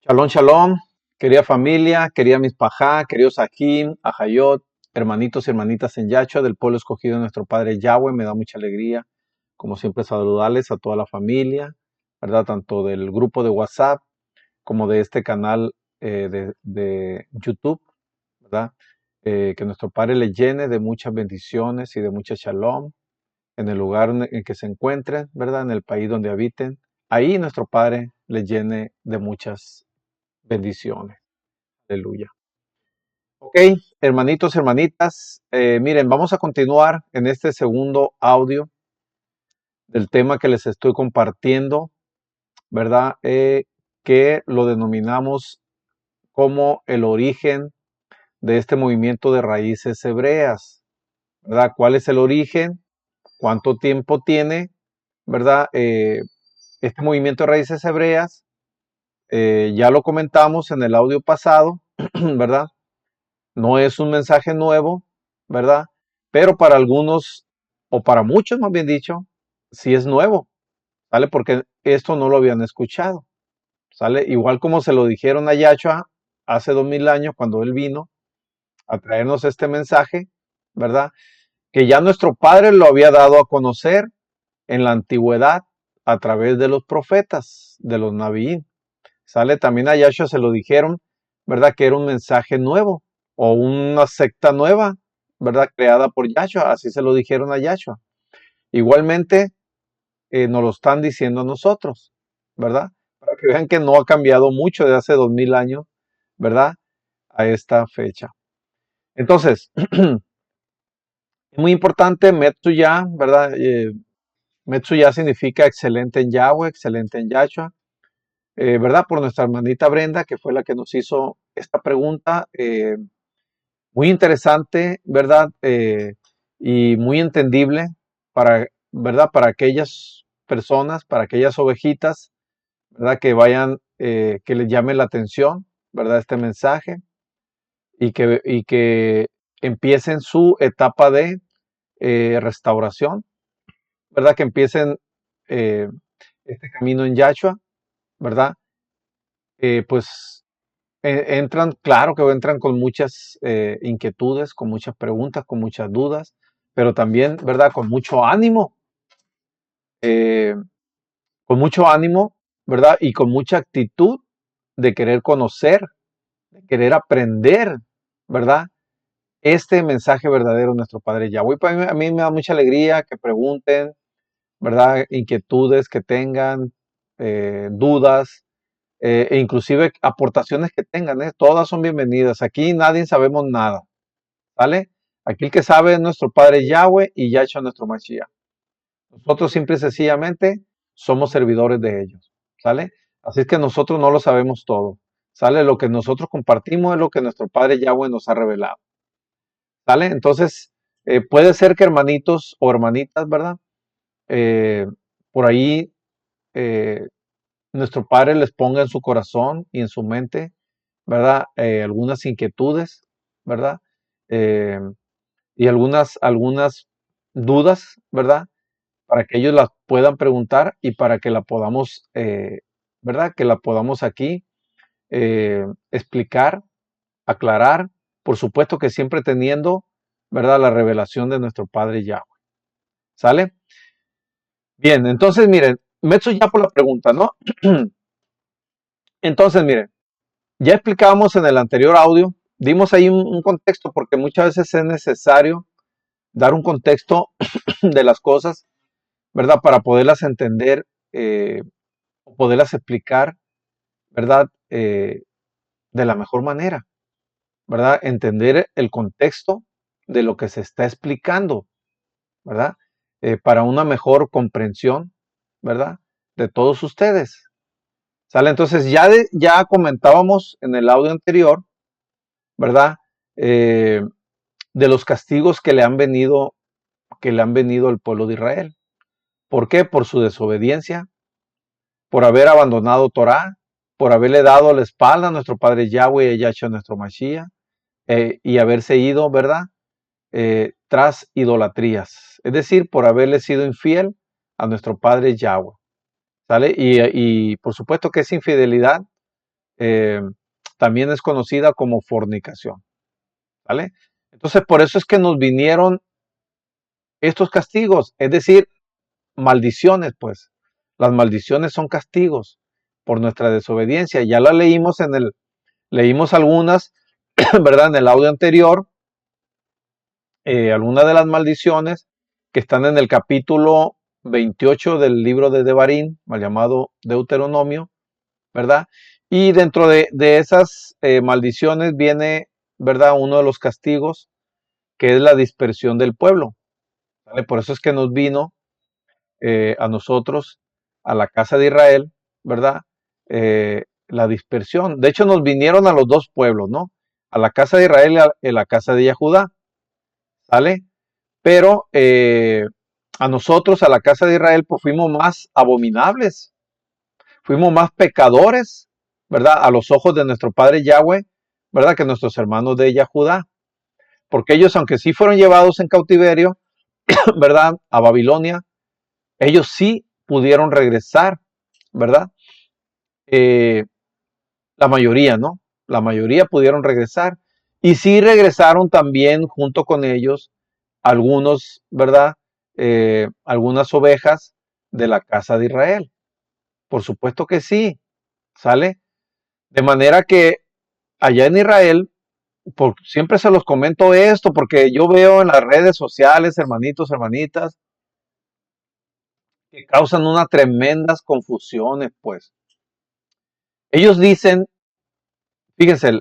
Shalom, shalom, querida familia, querida Mispajá, queridos Ajim, Ajayot, hermanitos y hermanitas en Yahshua, del pueblo escogido de nuestro Padre Yahweh. Me da mucha alegría, como siempre, saludarles a toda la familia, ¿verdad? Tanto del grupo de WhatsApp como de este canal de YouTube, ¿verdad? Que nuestro Padre les llene de muchas bendiciones y de mucha shalom en el lugar en que se encuentren, ¿verdad? En el país donde habiten. Ahí nuestro Padre les llene de muchas bendiciones. Aleluya. Ok, hermanitos, hermanitas, miren, vamos a continuar en este segundo audio del tema que les estoy compartiendo, ¿verdad? Que lo denominamos como el origen de este movimiento de raíces hebreas, ¿verdad? ¿Cuál es el origen? ¿Cuánto tiempo tiene, ¿verdad? Este movimiento de raíces hebreas, ya lo comentamos en el audio pasado, ¿verdad? No es un mensaje nuevo, ¿verdad? Pero para algunos, o para muchos más bien dicho, sí es nuevo, ¿sale? Porque esto no lo habían escuchado, ¿sale? Igual como se lo dijeron a Yahshua hace 2000 años cuando él vino a traernos este mensaje, ¿verdad? Que ya nuestro Padre lo había dado a conocer en la antigüedad a través de los profetas, de los Nabiín, ¿sale? También a Yahshua se lo dijeron, ¿verdad? Que era un mensaje nuevo o una secta nueva, ¿verdad? Creada por Yahshua, así se lo dijeron a Yahshua. Igualmente nos lo están diciendo a nosotros, ¿verdad? Para que vean que no ha cambiado mucho de hace 2000 años, ¿verdad? A esta fecha. Entonces, es muy importante Metsuya, ¿verdad? Metsuya significa excelente en Yahweh, excelente en Yahshua. ¿Verdad? Por nuestra hermanita Brenda, que fue la que nos hizo esta pregunta, muy interesante, ¿verdad? Y muy entendible para, ¿verdad? Para aquellas personas, para aquellas ovejitas, ¿verdad? Que vayan, que les llame la atención, ¿verdad? Este mensaje y que empiecen su etapa de restauración, ¿verdad? Que empiecen eh, este camino en Yahshua, ¿verdad? Pues entran, claro que entran con muchas inquietudes, con muchas preguntas, con muchas dudas, pero también, ¿verdad? Eh, con mucho ánimo, ¿verdad? Y con mucha actitud de querer conocer, de querer aprender, ¿verdad? Este mensaje verdadero de nuestro Padre Yahweh. Pues a mí me da mucha alegría que pregunten, ¿verdad? Inquietudes que tengan, dudas, e inclusive aportaciones que tengan, ¿eh? Todas son bienvenidas. Aquí nadie sabemos nada, ¿vale? Aquí el que sabe es nuestro Padre Yahweh y Yahshua nuestro Mashiach. Nosotros simple y sencillamente somos servidores de ellos, ¿sale? Así es que nosotros no lo sabemos todo, ¿sale? Lo que nosotros compartimos es lo que nuestro Padre Yahweh nos ha revelado, ¿sale? Entonces, puede ser que hermanitos o hermanitas, ¿verdad? Eh, por ahí eh, nuestro Padre les ponga en su corazón y en su mente, ¿verdad? Algunas inquietudes, ¿verdad? Eh, y algunas dudas, ¿verdad? Para que ellos las puedan preguntar y para que la podamos, ¿verdad? Que la podamos aquí explicar, aclarar, por supuesto que siempre teniendo, ¿verdad? La revelación de nuestro Padre Yahweh. ¿Sale? Bien, entonces miren, Metsu ya por la pregunta, ¿no? Entonces miren, ya explicábamos en el anterior audio, dimos ahí un contexto porque muchas veces es necesario dar un contexto de las cosas, ¿verdad? Para poderlas entender o poderlas explicar, ¿verdad? De la mejor manera, ¿verdad? Entender el contexto de lo que se está explicando, ¿verdad? Para una mejor comprensión, ¿verdad? De todos ustedes. ¿Sale? Entonces ya comentábamos en el audio anterior, ¿verdad? Eh, de los castigos que le han venido al pueblo de Israel. ¿Por qué? Por su desobediencia, por haber abandonado Torah, por haberle dado la espalda a nuestro Padre Yahweh y Yahshua nuestro Mashiach, y haberse ido, ¿verdad? Tras idolatrías. Es decir, por haberle sido infiel a nuestro Padre Yahweh. ¿Sale? Y por supuesto que esa infidelidad, eh, también es conocida como fornicación, ¿vale? Entonces, por eso es que nos vinieron estos castigos, es decir, maldiciones, pues. Las maldiciones son castigos por nuestra desobediencia. Ya la leímos algunas, ¿verdad? En el audio anterior, algunas de las maldiciones que están en el capítulo 28 del libro de Devarim, mal llamado Deuteronomio, ¿verdad? Y dentro de esas maldiciones viene, ¿verdad? Uno de los castigos, que es la dispersión del pueblo, ¿vale? Por eso es que nos vino a nosotros, a la casa de Israel, ¿verdad? La dispersión. De hecho, nos vinieron a los dos pueblos, ¿no? A la casa de Israel y a la casa de Judá, ¿sale? Pero a nosotros, a la casa de Israel, pues fuimos más abominables, fuimos más pecadores, ¿verdad? A los ojos de nuestro padre Yahweh, ¿verdad? Que nuestros hermanos de Judá. Porque ellos, aunque sí fueron llevados en cautiverio, ¿verdad? A Babilonia, ellos sí pudieron regresar, ¿verdad? Eh, la mayoría, ¿no? La mayoría pudieron regresar. Y sí regresaron también junto con ellos algunos, ¿verdad? Algunas ovejas de la casa de Israel. Por supuesto que sí, ¿sale? De manera que allá en Israel, siempre se los comento esto, porque yo veo en las redes sociales, hermanitos, hermanitas, que causan unas tremendas confusiones, pues. Ellos dicen, fíjense,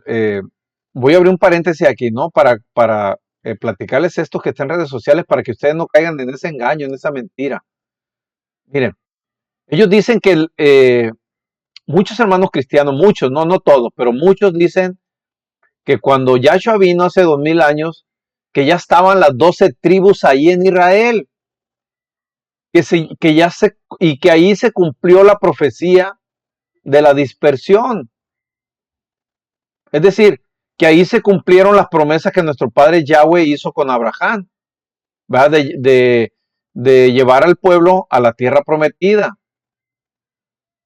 voy a abrir un paréntesis aquí, ¿no? Para platicarles esto que está en redes sociales para que ustedes no caigan en ese engaño, en esa mentira. Miren, ellos dicen que muchos hermanos cristianos, muchos, no todos, pero muchos dicen que cuando Yahshua vino hace 2000 años, que ya estaban las 12 tribus ahí en Israel, y que ahí se cumplió la profecía de la dispersión. Es decir, que ahí se cumplieron las promesas que nuestro padre Yahweh hizo con Abraham, ¿verdad? De llevar al pueblo a la tierra prometida.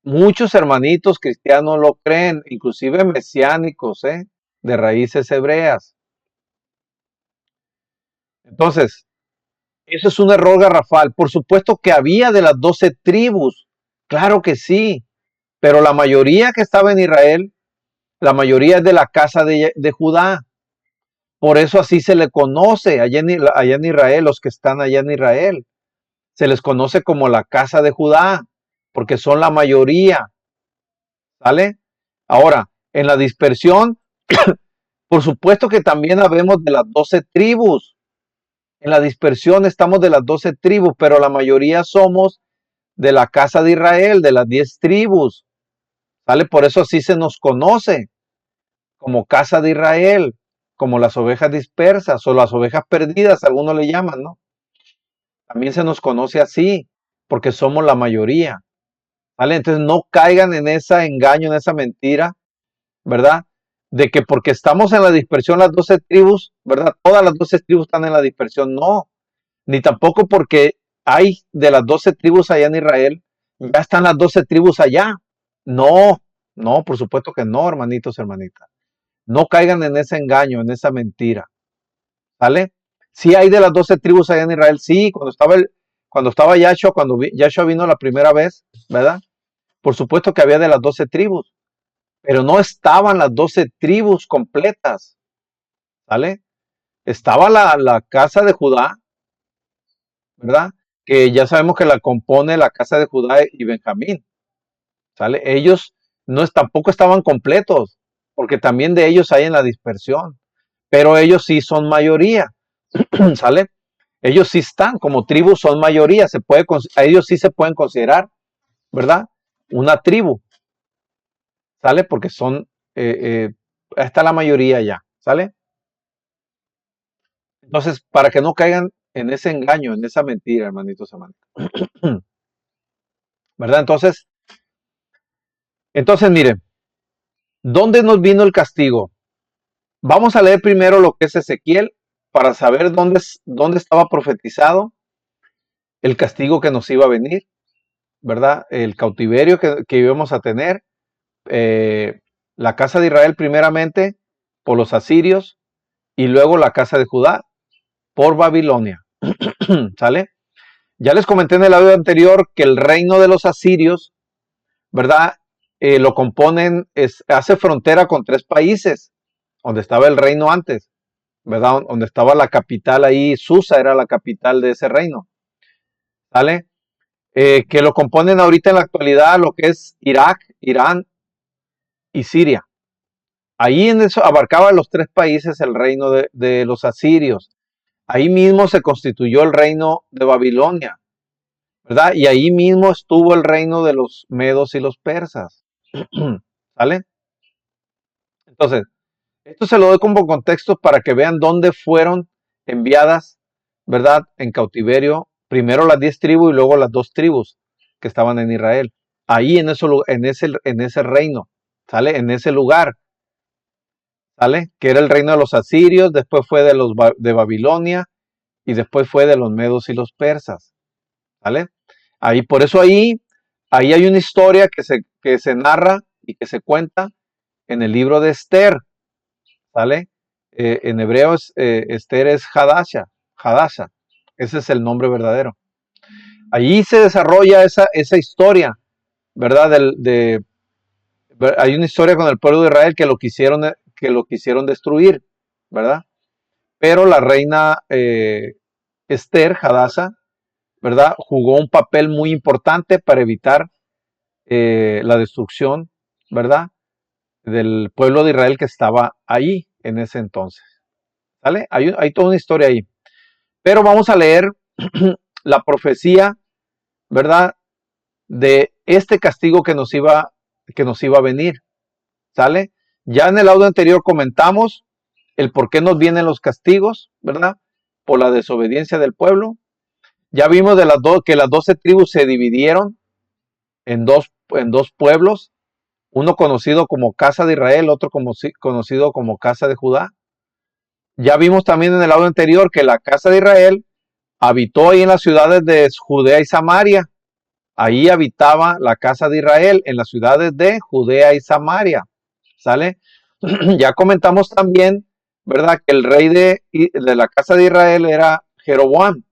Muchos hermanitos cristianos lo creen, inclusive mesiánicos, de raíces hebreas. Entonces, eso es un error garrafal. Por supuesto que había de las 12 tribus, claro que sí, pero la mayoría que estaba en Israel, la mayoría es de la casa de Judá. Por eso así se le conoce allá en Israel, los que están allá en Israel. Se les conoce como la casa de Judá, porque son la mayoría, ¿sale? Ahora, en la dispersión, por supuesto que también habemos de las 12 tribus. En la dispersión estamos de las 12 tribus, pero la mayoría somos de la casa de Israel, de las 10 tribus, ¿sale? Por eso así se nos conoce, como casa de Israel, como las ovejas dispersas o las ovejas perdidas, algunos le llaman, ¿no? También se nos conoce así, porque somos la mayoría, ¿vale? Entonces no caigan en ese engaño, en esa mentira, ¿verdad? De que porque estamos en la dispersión las 12 tribus, ¿verdad? Todas las 12 tribus están en la dispersión, no, ni tampoco porque hay de las 12 tribus allá en Israel, ya están las 12 tribus allá. No, no, por supuesto que no, hermanitos, hermanitas. No caigan en ese engaño, en esa mentira, ¿vale? Sí hay de las 12 tribus allá en Israel, sí, cuando estaba Yahshua, Yahshua vino la primera vez, ¿verdad? Por supuesto que había de las 12 tribus, pero no estaban las 12 tribus completas, ¿vale? Estaba la casa de Judá, ¿verdad? Que ya sabemos que la compone la casa de Judá y Benjamín, ¿sale? Ellos tampoco estaban completos, porque también de ellos hay en la dispersión, pero ellos sí son mayoría, ¿sale? Ellos sí están, como tribus son mayoría, a ellos sí se pueden considerar, ¿verdad? Una tribu, ¿sale? Porque está la mayoría ya, ¿sale? Entonces, para que no caigan en ese engaño, en esa mentira, hermanitos, hermanitos, ¿verdad? Entonces, miren, ¿dónde nos vino el castigo? Vamos a leer primero lo que es Ezequiel para saber dónde estaba profetizado el castigo que nos iba a venir, ¿verdad? El cautiverio que íbamos a tener. La casa de Israel primeramente por los asirios y luego la casa de Judá por Babilonia. ¿Sale? Ya les comenté en el audio anterior que el reino de los asirios, ¿verdad? Lo componen, hace frontera con 3 países, donde estaba el reino antes, ¿verdad? Donde estaba la capital ahí, Susa era la capital de ese reino, ¿sale? Que lo componen ahorita en la actualidad lo que es Irak, Irán y Siria. Ahí en eso abarcaba los 3 países el reino de los asirios. Ahí mismo se constituyó el reino de Babilonia, ¿verdad? Y ahí mismo estuvo el reino de los medos y los persas, ¿sale? Entonces, esto se lo doy como contexto para que vean dónde fueron enviadas, ¿verdad? En cautiverio, primero las 10 tribus y luego las 2 tribus que estaban en Israel. Ahí en ese reino, ¿sale? En ese lugar, ¿sale? Que era el reino de los asirios, después fue de Babilonia y después fue de los medos y los persas, ¿sale? Ahí, por eso ahí hay una historia que se narra y que se cuenta en el libro de Esther, ¿sale? En hebreo Esther es Hadasha, ese es el nombre verdadero. Allí se desarrolla esa historia, ¿verdad? Hay una historia con el pueblo de Israel que lo quisieron destruir, ¿verdad? Pero la reina Esther, Hadasha, ¿verdad? Jugó un papel muy importante para evitar la destrucción, ¿verdad? Del pueblo de Israel que estaba ahí en ese entonces. ¿Sale? Hay toda una historia ahí. Pero vamos a leer la profecía, ¿verdad? De este castigo que nos iba a venir. ¿Sale? Ya en el audio anterior comentamos el por qué nos vienen los castigos, ¿verdad? Por la desobediencia del pueblo. Ya vimos que las 12 tribus se dividieron en dos pueblos, uno conocido como casa de Israel, otro conocido como casa de Judá. Ya vimos también en el audio anterior que la casa de Israel habitó ahí en las ciudades de Judea y Samaria. Ahí habitaba la casa de Israel en las ciudades de Judea y Samaria. ¿Sale? Ya comentamos también, ¿verdad? Que el rey de la casa de Israel era Jeroboam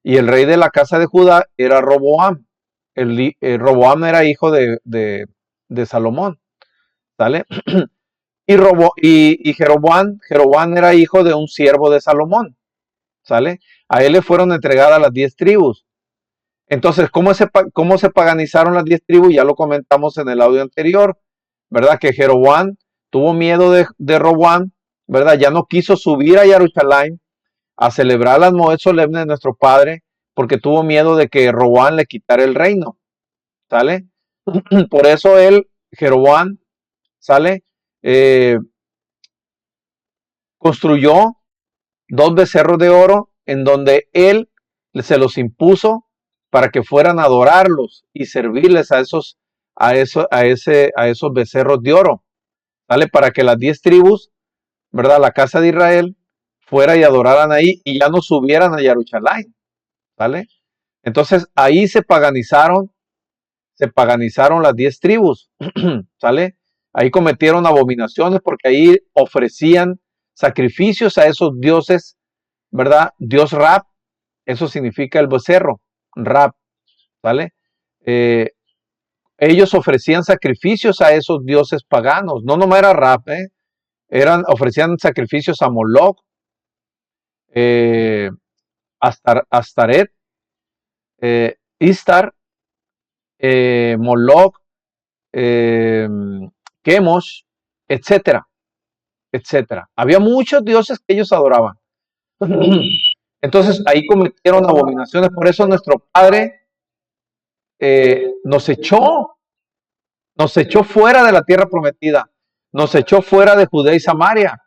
y el rey de la casa de Judá era Roboam. Roboam era hijo de Salomón. ¿Sale? Y Jeroboam era hijo de un siervo de Salomón. ¿Sale? A él le fueron entregadas las 10 tribus. Entonces, ¿cómo se paganizaron las 10 tribus? Ya lo comentamos en el audio anterior, ¿verdad? Que Jeroboam tuvo miedo de Roboam, ¿verdad? Ya no quiso subir a Jerusalén a celebrar las Moed solemnes de nuestro padre, porque tuvo miedo de que Roboam le quitara el reino, ¿sale? Por eso Jeroboam, ¿sale? Construyó 2 becerros de oro en donde él se los impuso para que fueran a adorarlos y servirles a esos becerros de oro, ¿vale? Para que las 10 tribus, ¿verdad? La casa de Israel fuera y adoraran ahí y ya no subieran a Jerusalén, ¿vale? Entonces ahí se paganizaron las 10 tribus, ¿sale? Ahí cometieron abominaciones porque ahí ofrecían sacrificios a esos dioses, ¿verdad? Dios Rab, eso significa el becerro, Rab, ¿vale? Ellos ofrecían sacrificios a esos dioses paganos, no nomás era Rab, ofrecían sacrificios a Moloch, Astaret, Istar, Moloch, Chemosh, etcétera, etcétera. Había muchos dioses que ellos adoraban. Entonces ahí cometieron abominaciones, por eso nuestro Padre nos echó fuera de la tierra prometida, nos echó fuera de Judea y Samaria.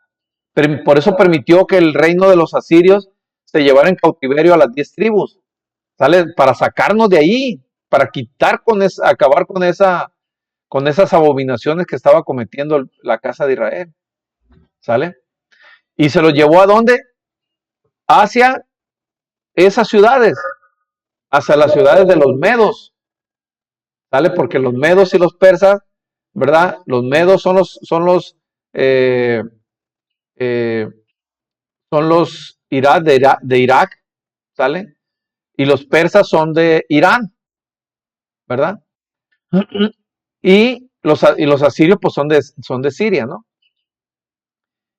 Por eso permitió que el reino de los asirios se llevara en cautiverio a las 10 tribus, ¿sale? Para sacarnos de ahí, para acabar con esas abominaciones que estaba cometiendo la casa de Israel, ¿sale? Y se los llevó ¿a dónde? Hacia esas ciudades, hacia las ciudades de los medos, ¿sale? Porque los medos y los persas, ¿verdad? Los medos eh, eh, son los Irak de Irak, ¿sale? Y los persas son de Irán, ¿verdad? Y los asirios pues son de Siria, ¿no?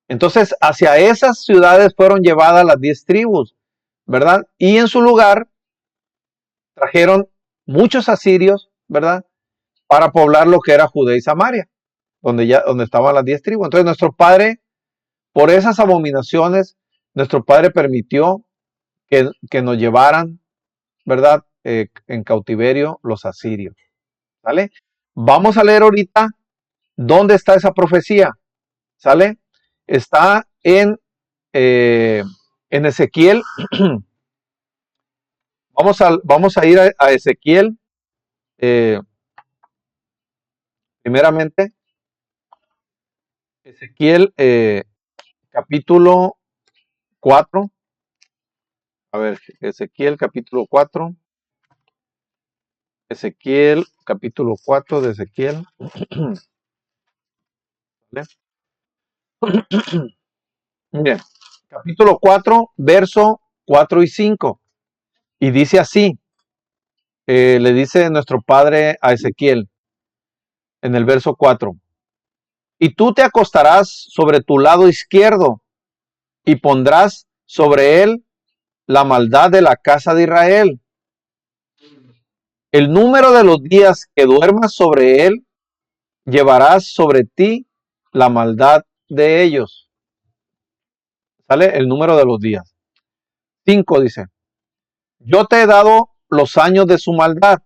Entonces, hacia esas ciudades fueron llevadas las 10 tribus, ¿verdad? Y en su lugar trajeron muchos asirios, ¿verdad? Para poblar lo que era Judea y Samaria, donde estaban las 10 tribus. Entonces, nuestro padre, por esas abominaciones, nuestro padre permitió que nos llevaran, ¿verdad? En cautiverio los asirios, ¿sale? Vamos a leer ahorita dónde está esa profecía, ¿sale? Está eh, en Ezequiel. Vamos a ir a Ezequiel, eh, primeramente, Ezequiel capítulo 4. A ver, Ezequiel capítulo 4. Ezequiel capítulo 4 de Ezequiel. ¿Vale? Bien, capítulo 4, verso 4 y 5. Y dice así, le dice nuestro padre a Ezequiel en el verso 4. Y tú te acostarás sobre tu lado izquierdo y pondrás sobre él la maldad de la casa de Israel. El número de los días que duermas sobre él, llevarás sobre ti la maldad de ellos. ¿Sale? El número de los días. 5 dice, yo te he dado los años de su maldad.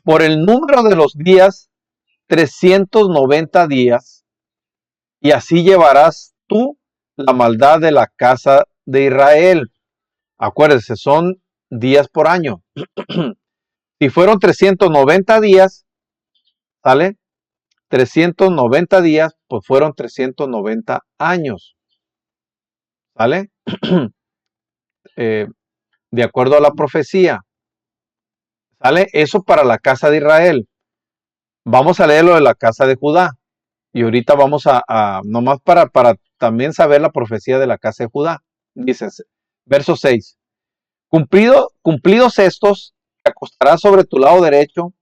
Por el número de los días, 390 días, y así llevarás tú la maldad de la casa de Israel. Acuérdense, son días por año. Si fueron 390 días, ¿sale? 390 días, pues fueron 390 años, ¿sale? eh, de acuerdo a la profecía, ¿sale? Eso para la casa de Israel. Vamos a leer lo de la casa de Judá. Y ahorita vamos nomás para también saber la profecía de la casa de Judá. Dice, verso 6. Cumplidos estos, te acostarás sobre tu lado derecho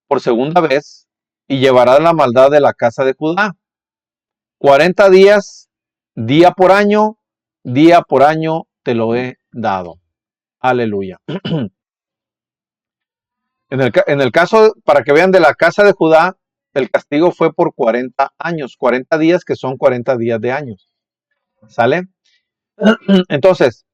por segunda vez y llevarás la maldad de la casa de Judá. 40 días, día por año te lo he dado. Aleluya. En el caso, para que vean de la casa de Judá, el castigo fue por 40 años, 40 días que son 40 días de años. ¿Sale? Entonces,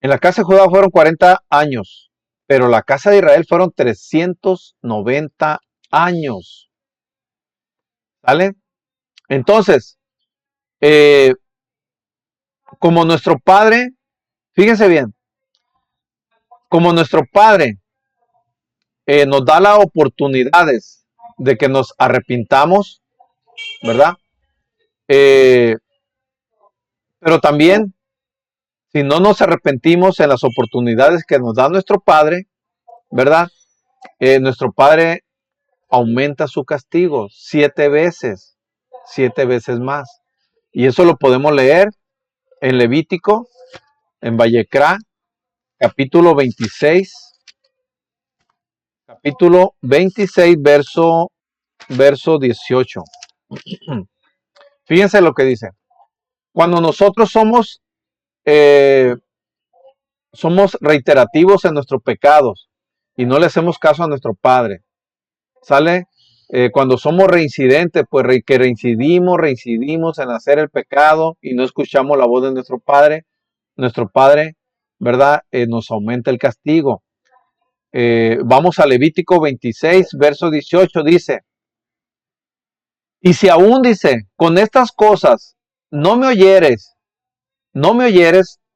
en la casa de Judá fueron 40 años, pero la casa de Israel fueron 390 años. ¿Sale? Entonces, eh, como nuestro Padre, fíjense bien, como nuestro Padre nos da las oportunidades de que nos arrepintamos, ¿verdad? Eh, pero también, si no nos arrepentimos en las oportunidades que nos da nuestro Padre, ¿verdad? Nuestro Padre aumenta su castigo 7 veces más. Y eso lo podemos leer en Levítico, en Vallecrá, capítulo 26, verso 18. Fíjense lo que dice. Cuando nosotros eh, somos reiterativos en nuestros pecados y no le hacemos caso a nuestro Padre, ¿sale? Cuando somos reincidentes, pues que reincidimos en hacer el pecado y no escuchamos la voz de nuestro Padre, ¿verdad? Nos aumenta el castigo. Vamos a Levítico 26, verso 18, dice, y si aún dice, con estas cosas no me oyeres,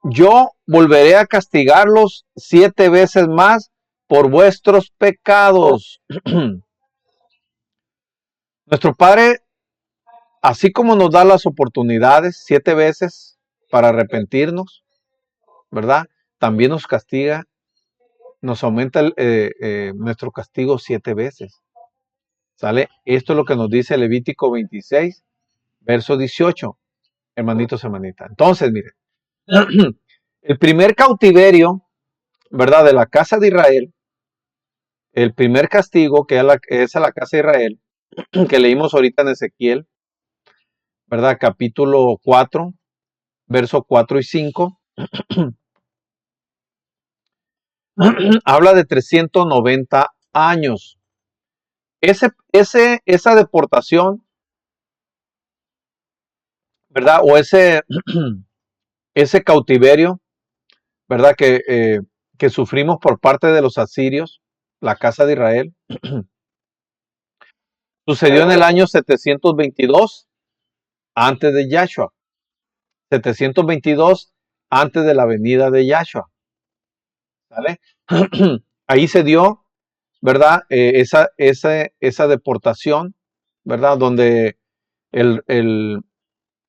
yo volveré a castigarlos 7 veces más por vuestros pecados. Nuestro Padre, así como nos da las oportunidades 7 veces para arrepentirnos, ¿verdad? También nos castiga, nos aumenta nuestro castigo 7 veces. ¿Sale? Esto es lo que nos dice Levítico 26, verso 18, hermanitos, hermanitas. Entonces, miren, el primer cautiverio, ¿verdad? De la casa de Israel, el primer castigo que es a la casa de Israel, que leímos ahorita en Ezequiel, ¿verdad? Capítulo 4, verso 4 y 5, habla de 390 años. Esa deportación, ¿verdad? O ese cautiverio, ¿verdad? Que sufrimos por parte de los asirios, la casa de Israel, sucedió en el año 722 antes de Yahshua, 722 antes de la venida de Yahshua, ¿vale? Ahí se dio, ¿verdad? Esa deportación, ¿verdad? Donde el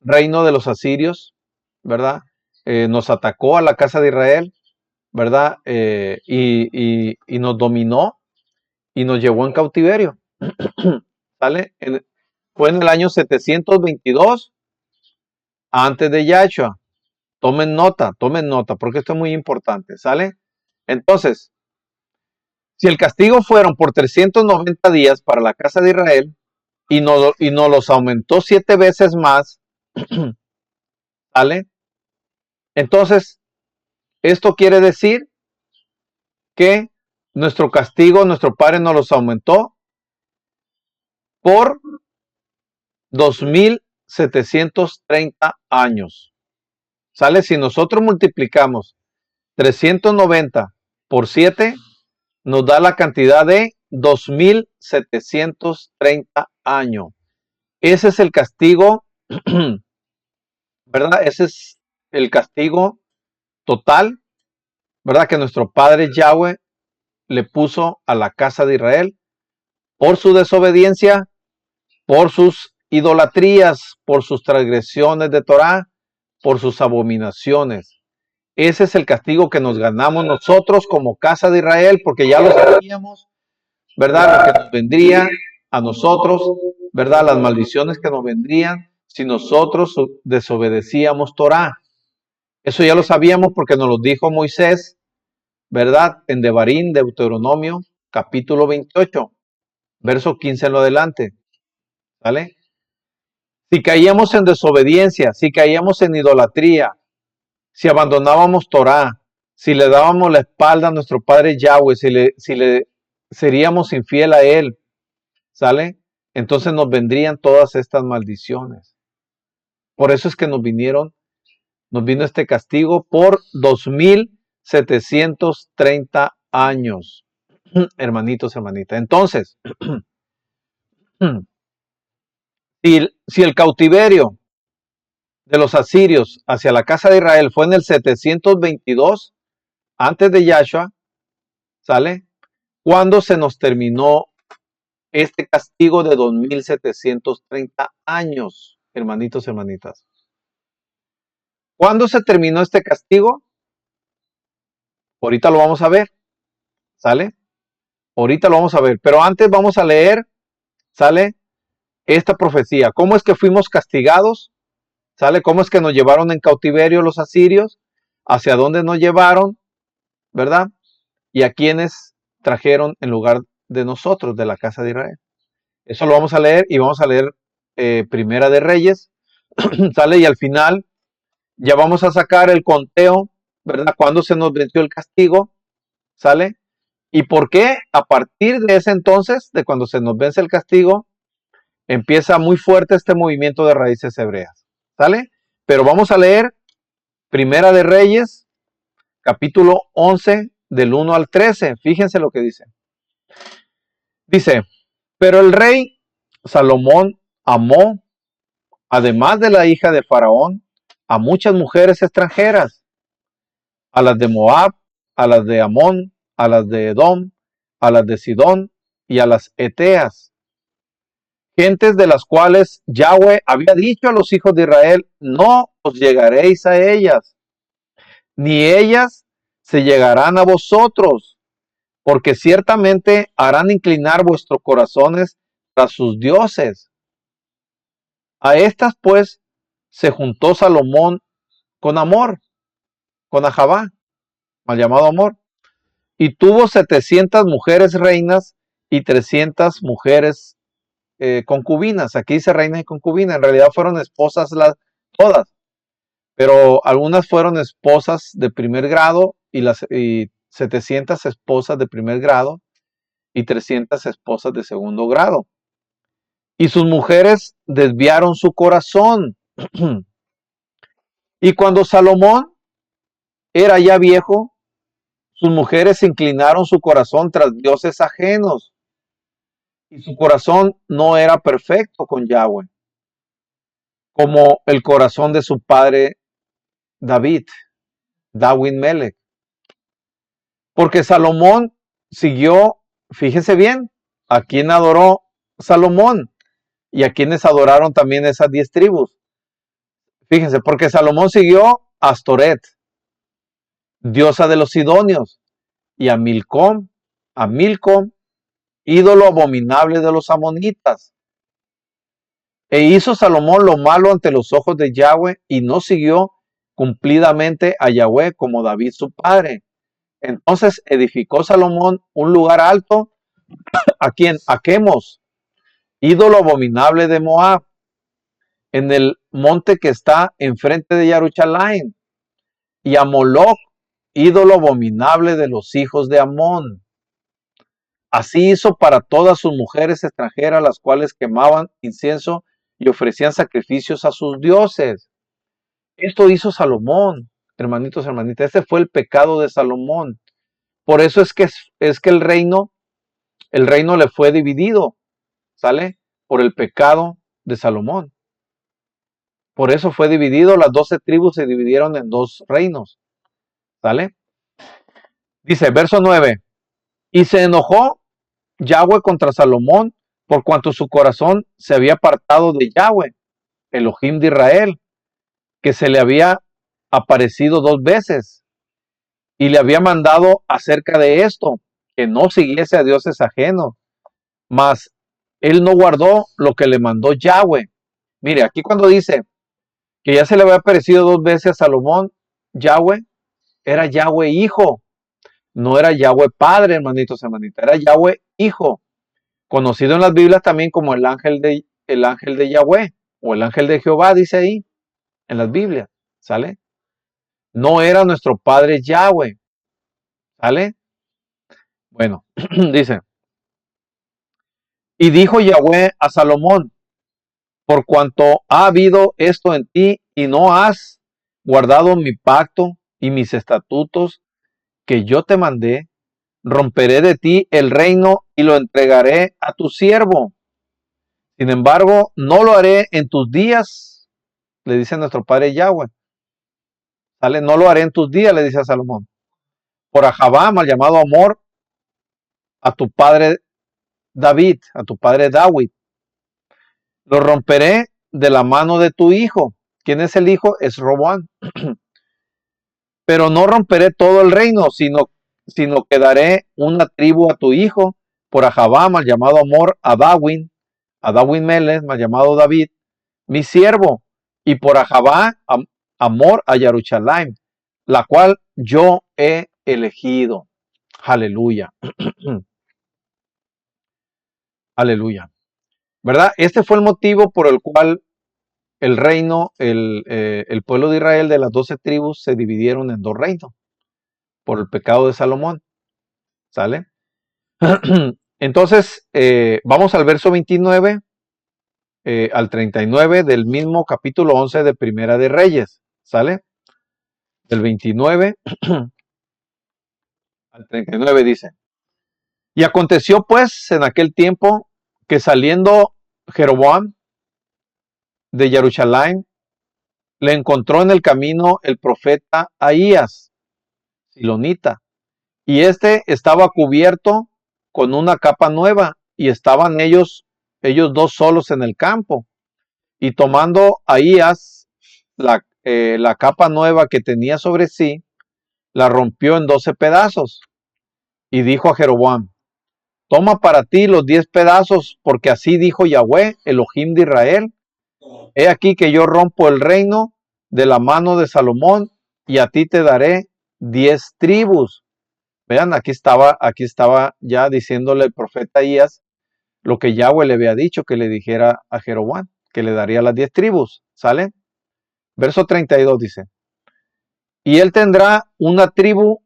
reino de los asirios, ¿verdad? Nos atacó a la casa de Israel, ¿verdad? Y nos dominó y nos llevó en cautiverio, ¿sale? Fue en el año 722 antes de Yahshua. Tomen nota, porque esto es muy importante, ¿sale? Entonces, si el castigo fueron por 390 días para la casa de Israel y nos los aumentó 7 veces más, ¿sale? Entonces, esto quiere decir que nuestro castigo, nuestro Padre nos los aumentó por 2730 años. ¿Sale? Si nosotros multiplicamos 390 por 7, nos da la cantidad de 2730 años. Ese es el castigo, ¿verdad? Ese es el castigo total, ¿verdad? Que nuestro Padre Yahweh le puso a la casa de Israel por su desobediencia, por sus idolatrías, por sus transgresiones de Torah, por sus abominaciones. Ese es el castigo que nos ganamos nosotros como casa de Israel, porque ya lo sabíamos, ¿verdad? Lo que nos vendría a nosotros, ¿verdad? Las maldiciones que nos vendrían si nosotros desobedecíamos Torah. Eso ya lo sabíamos porque nos lo dijo Moisés, ¿verdad? En Devarim, Deuteronomio, capítulo 28, verso 15 en lo adelante, ¿vale? Si caíamos en desobediencia, si caíamos en idolatría, si abandonábamos Torah, si le dábamos la espalda a nuestro Padre Yahweh, si le seríamos infiel a Él, ¿sale? Entonces nos vendrían todas estas maldiciones. Por eso es que nos vino este castigo por 2730 años, hermanitos, hermanitas. Entonces, si el cautiverio de los asirios hacia la casa de Israel fue en el 722 antes de Yahshua, ¿sale? ¿Cuándo se nos terminó este castigo de 2730 años, hermanitos, hermanitas? ¿Cuándo se terminó este castigo? Ahorita lo vamos a ver, ¿sale? Ahorita lo vamos a ver, pero antes vamos a leer, ¿sale? Esta profecía. ¿Cómo es que fuimos castigados? ¿Sale? ¿Cómo es que nos llevaron en cautiverio los asirios? ¿Hacia dónde nos llevaron? ¿Verdad? Y a quienes trajeron en lugar de nosotros, de la casa de Israel. Eso lo vamos a leer y vamos a leer Primera de Reyes, ¿sale? Y al final ya vamos a sacar el conteo, ¿verdad? Cuando se nos venció el castigo, ¿sale? ¿Y por qué? A partir de ese entonces, de cuando se nos vence el castigo, empieza muy fuerte este movimiento de raíces hebreas, ¿sale? Pero vamos a leer Primera de Reyes, capítulo 11, del 1 al 13. Fíjense lo que dice. Dice, pero el rey Salomón amó, además de la hija de Faraón, a muchas mujeres extranjeras, a las de Moab, a las de Amón, a las de Edom, a las de Sidón y a las Eteas, gentes de las cuales Yahweh había dicho a los hijos de Israel, no os llegaréis a ellas, ni ellas se llegarán a vosotros, porque ciertamente harán inclinar vuestros corazones tras sus dioses. A estas pues se juntó Salomón con Amor, con Ahabá, mal llamado Amor, y tuvo 700 mujeres reinas y 300 mujeres concubinas. Aquí dice reinas y concubinas, en realidad fueron esposas todas, pero algunas fueron esposas de primer grado y 700 esposas de primer grado y 300 esposas de segundo grado. Y sus mujeres desviaron su corazón. Y cuando Salomón era ya viejo, sus mujeres inclinaron su corazón tras dioses ajenos. Y su corazón no era perfecto con Yahweh, como el corazón de su padre David Melech. Porque Salomón siguió, fíjense bien, a quien adoró Salomón y a quienes adoraron también esas 10 tribus. Fíjense, porque Salomón siguió a Astoret, diosa de los sidonios, y a Milcom, ídolo abominable de los amonitas. E hizo Salomón lo malo ante los ojos de Yahweh y no siguió cumplidamente a Yahweh como David su padre. Entonces edificó Salomón un lugar alto a Quemos, ídolo abominable de Moab, en el monte que está enfrente de Jerusalén, y a Moloch, ídolo abominable de los hijos de Amón. Así hizo para todas sus mujeres extranjeras, las cuales quemaban incienso y ofrecían sacrificios a sus dioses. Esto hizo Salomón, hermanitos, hermanitas. Este fue el pecado de Salomón. Por eso es que el reino le fue dividido, ¿sale? Por el pecado de Salomón. Por eso fue dividido, las 12 tribus se dividieron en 2 reinos, ¿sale? Dice, verso 9, y se enojó Yahweh contra Salomón por cuanto su corazón se había apartado de Yahweh, Elohim de Israel, que se le había aparecido 2 veces y le había mandado acerca de esto, que no siguiese a dioses ajenos, mas él no guardó lo que le mandó Yahweh. Mire, aquí cuando dice que ya se le había aparecido 2 veces a Salomón, Yahweh era Yahweh hijo, no era Yahweh padre, hermanitos, hermanitas, era Yahweh hijo, conocido en las Biblias también como el ángel de Yahweh o el ángel de Jehová, dice ahí en las Biblias, ¿sale? No era nuestro padre Yahweh, ¿sale? Bueno, dice, y dijo Yahweh a Salomón, por cuanto ha habido esto en ti y no has guardado mi pacto y mis estatutos que yo te mandé, romperé de ti el reino y lo entregaré a tu siervo. Sin embargo, no lo haré en tus días, le dice nuestro padre Yahweh. ¿Sale? No lo haré en tus días, le dice a Salomón. Por Ahabá, mal llamado Amor, a tu padre David, a tu padre David. Lo romperé de la mano de tu hijo. ¿Quién es el hijo? Es Roboam. Pero no romperé todo el reino, sino que daré una tribu a tu hijo, por Ahabá, mal llamado Amor, a David Melech, mal llamado David, mi siervo, y por Ahabá, Amor a Jerusalén, la cual yo he elegido. Aleluya. Aleluya. ¿Verdad? Este fue el motivo por el cual el reino, el pueblo de Israel de las 12 tribus se dividieron en 2 reinos, por el pecado de Salomón. ¿Sale? Entonces, vamos al verso 29 al 39 del mismo capítulo 11 de Primera de Reyes. ¿Sale? Del 29 al 39 dice, y aconteció pues en aquel tiempo que saliendo Jeroboam de Jerusalén, le encontró en el camino el profeta Ahías, silonita, y este estaba cubierto con una capa nueva, y estaban ellos 2 solos en el campo, y tomando Ahías la capa nueva que tenía sobre sí, la rompió en 12 pedazos, y dijo a Jeroboam, toma para ti los 10 pedazos, porque así dijo Yahweh, Elohim de Israel. He aquí que yo rompo el reino de la mano de Salomón y a ti te daré 10 tribus. Vean, aquí estaba ya diciéndole el profeta Ahías lo que Yahweh le había dicho que le dijera a Jeroboam, que le daría las 10 tribus. ¿Sale? Verso 32 dice, y él tendrá una tribu,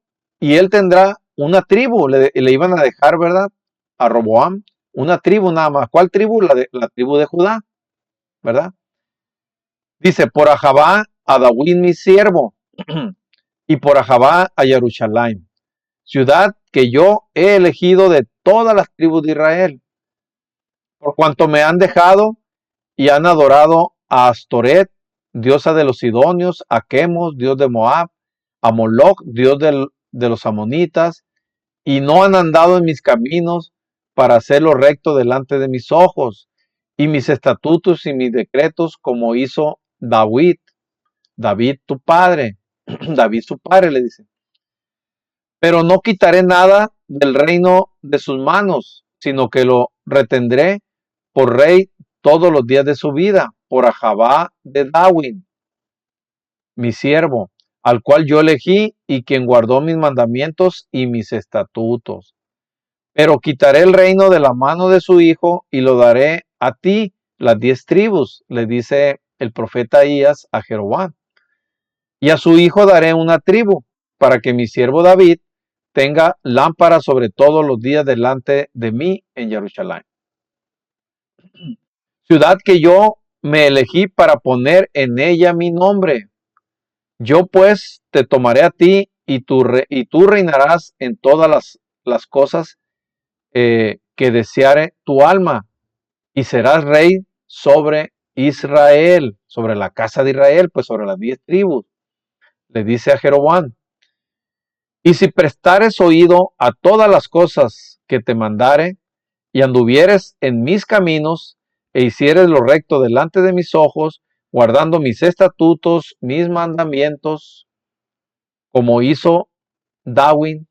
le iban a dejar, ¿verdad? A Roboam, una tribu nada más. ¿Cuál tribu? La tribu de Judá, ¿verdad? Dice, por Ahabá a David mi siervo, y por Ahabá a Jerusalén, ciudad que yo he elegido de todas las tribus de Israel, por cuanto me han dejado y han adorado a Astoret, diosa de los sidonios, a Chemos, dios de Moab, a Moloc, dios de los amonitas, y no han andado en mis caminos para hacer lo recto delante de mis ojos, y mis estatutos y mis decretos como hizo David tu padre. David su padre le dice. Pero no quitaré nada del reino de sus manos, sino que lo retendré por rey todos los días de su vida, por Ahabá de David, mi siervo, al cual yo elegí y quien guardó mis mandamientos y mis estatutos. Pero quitaré el reino de la mano de su hijo y lo daré a ti, las 10 tribus, le dice el profeta Ahías a Jeroboam. Y a su hijo daré una tribu, para que mi siervo David tenga lámpara sobre todos los días delante de mí en Jerusalén. Ciudad que yo me elegí para poner en ella mi nombre. Yo pues te tomaré a ti y tú reinarás en todas las cosas que deseare tu alma, y serás rey sobre Israel, sobre la casa de Israel, pues sobre las 10 tribus. Le dice a Jeroboam, y si prestares oído a todas las cosas que te mandare, y anduvieres en mis caminos, e hicieres lo recto delante de mis ojos, guardando mis estatutos, mis mandamientos, como hizo David,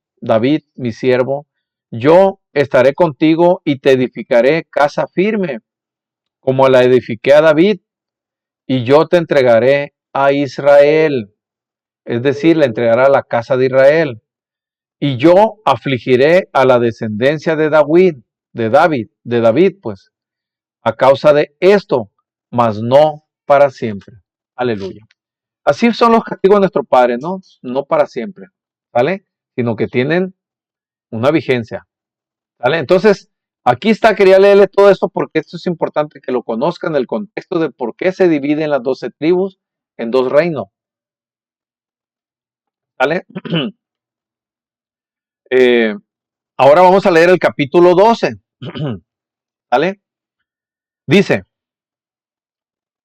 mi siervo, yo estaré contigo y te edificaré casa firme, como la edifiqué a David, y yo te entregaré a Israel, es decir, le entregará a la casa de Israel. Y yo afligiré a la descendencia de David, pues, a causa de esto, mas no para siempre. Aleluya. Así son los castigos de nuestro Padre, ¿no? No para siempre, ¿vale? Sino que tienen una vigencia, ¿vale? Entonces, aquí está, quería leerle todo esto porque esto es importante que lo conozcan, el contexto de por qué se dividen las 12 tribus en 2 reinos, ¿vale? Ahora vamos a leer el capítulo 12, ¿vale? Dice,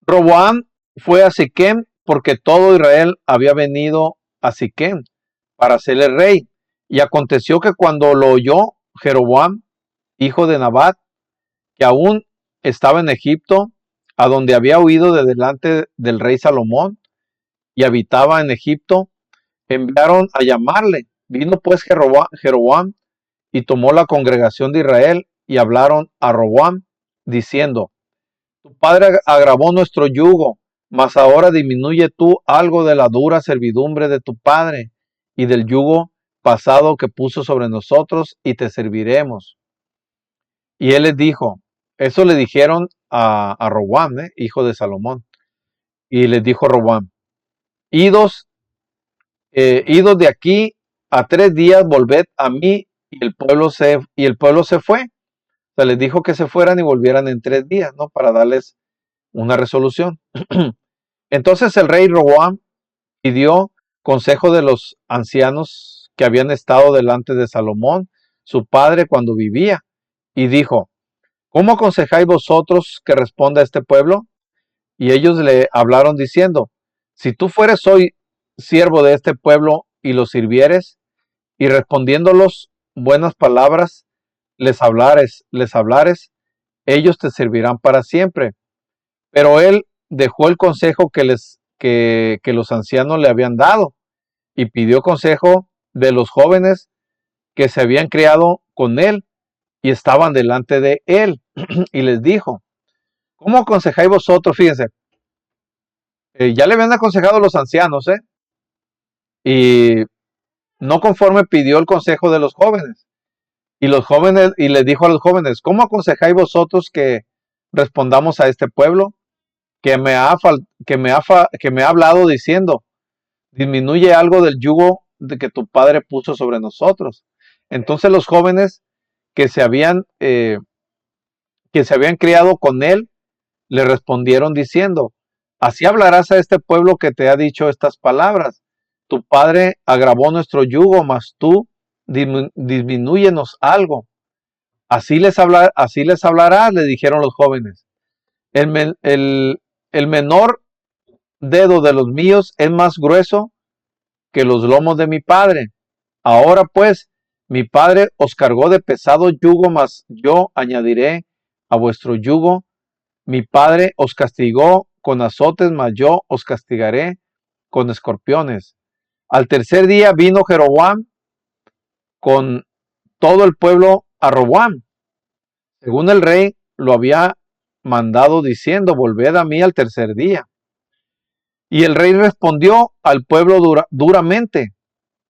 Roboam fue a Siquem porque todo Israel había venido a Siquem para hacerle rey. Y aconteció que cuando lo oyó Jeroboam, hijo de Nabat, que aún estaba en Egipto, a donde había huido de delante del rey Salomón, y habitaba en Egipto, enviaron a llamarle. Vino pues Jeroboam y tomó la congregación de Israel y hablaron a Roboam, diciendo, tu padre agravó nuestro yugo, mas ahora disminuye tú algo de la dura servidumbre de tu padre y del yugo pasado que puso sobre nosotros, y te serviremos. Y él les dijo, eso le dijeron a Roboam, hijo de Salomón. Y les dijo Roboam, idos de aquí a 3 días volved a mí, y el pueblo se fue. O sea, les dijo que se fueran y volvieran en 3 días, ¿no? Para darles una resolución. Entonces el rey Roboam pidió consejo de los ancianos que habían estado delante de Salomón, su padre, cuando vivía, y dijo, ¿cómo aconsejáis vosotros que responda a este pueblo? Y ellos le hablaron diciendo, si tú fueres hoy siervo de este pueblo y los sirvieres, y respondiéndolos buenas palabras les hablares, ellos te servirán para siempre. Pero él dejó el consejo que los ancianos le habían dado y pidió consejo de los jóvenes que se habían criado con él y estaban delante de él. Y les dijo, ¿cómo aconsejáis vosotros? Fíjense, ya le habían aconsejado los ancianos, y no conforme pidió el consejo de los jóvenes. Y les dijo a los jóvenes, ¿cómo aconsejáis vosotros que respondamos a este pueblo que me ha hablado diciendo, disminuye algo del yugo de que tu padre puso sobre nosotros? Entonces los jóvenes que se habían, eh, que se habían criado con él le respondieron diciendo, así hablarás a este pueblo que te ha dicho estas palabras. Tu padre agravó nuestro yugo, mas tú disminúyenos algo. Así les hablarás, le dijeron los jóvenes. El, men- el, el menor dedo de los míos es más grueso que los lomos de mi padre. Ahora pues, mi padre os cargó de pesado yugo, mas yo añadiré a vuestro yugo. Mi padre os castigó con azotes, mas yo os castigaré con escorpiones. Al tercer día vino Jeroboam con todo el pueblo a Roboam, según el rey lo había mandado, diciendo, volved a mí al tercer día. Y el rey respondió al pueblo duramente,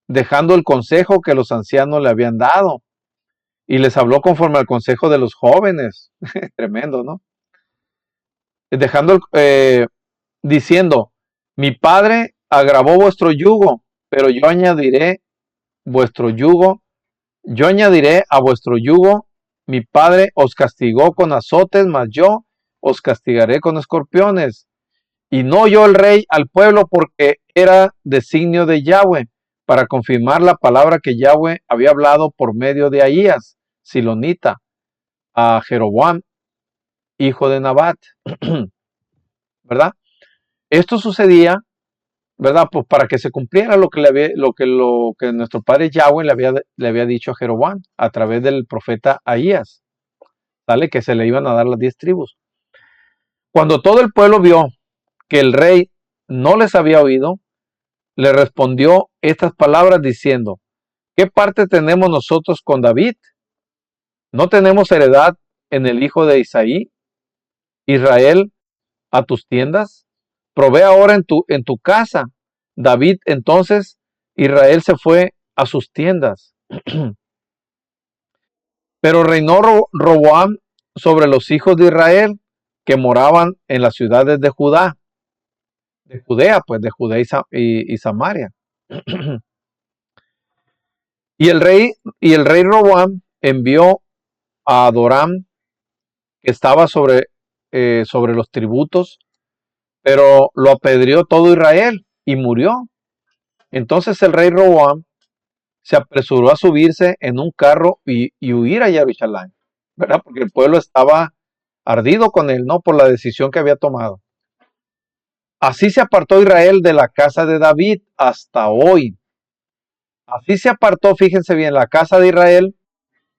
dejando el consejo que los ancianos le habían dado, y les habló conforme al consejo de los jóvenes. Tremendo, ¿no? Dejando, diciendo, mi padre agravó vuestro yugo, pero vuestro yugo, yo añadiré a vuestro yugo. Mi padre os castigó con azotes, mas yo os castigaré con escorpiones. Y no oyó el rey al pueblo, porque era designio de Yahweh, para confirmar la palabra que Yahweh había hablado por medio de Ahías, silonita, a Jeroboam, hijo de Nabat. ¿Verdad? Esto sucedía, ¿verdad? Pues para que se cumpliera lo que nuestro padre Yahweh le había dicho a Jeroboam a través del profeta Ahías, ¿sale? Que se le iban a dar las 10 tribus. Cuando todo el pueblo vio que el rey no les había oído, le respondió estas palabras diciendo, ¿qué parte tenemos nosotros con David? ¿No tenemos heredad en el hijo de Isaí? Israel, a tus tiendas. Provee ahora en tu casa. David entonces, Israel se fue a sus tiendas. Pero reinó Roboam sobre los hijos de Israel que moraban en las ciudades de Judá, de Judea, pues de Judea y Samaria. Y el rey Roboam envió a Adoram, que estaba sobre los tributos, pero lo apedreó todo Israel y murió. Entonces el rey Roboam se apresuró a subirse en un carro y huir a Jerusalén, ¿verdad? Porque el pueblo estaba ardido con él, ¿no? Por la decisión que había tomado. Así se apartó Israel de la casa de David hasta hoy. Así se apartó, fíjense bien, la casa de Israel,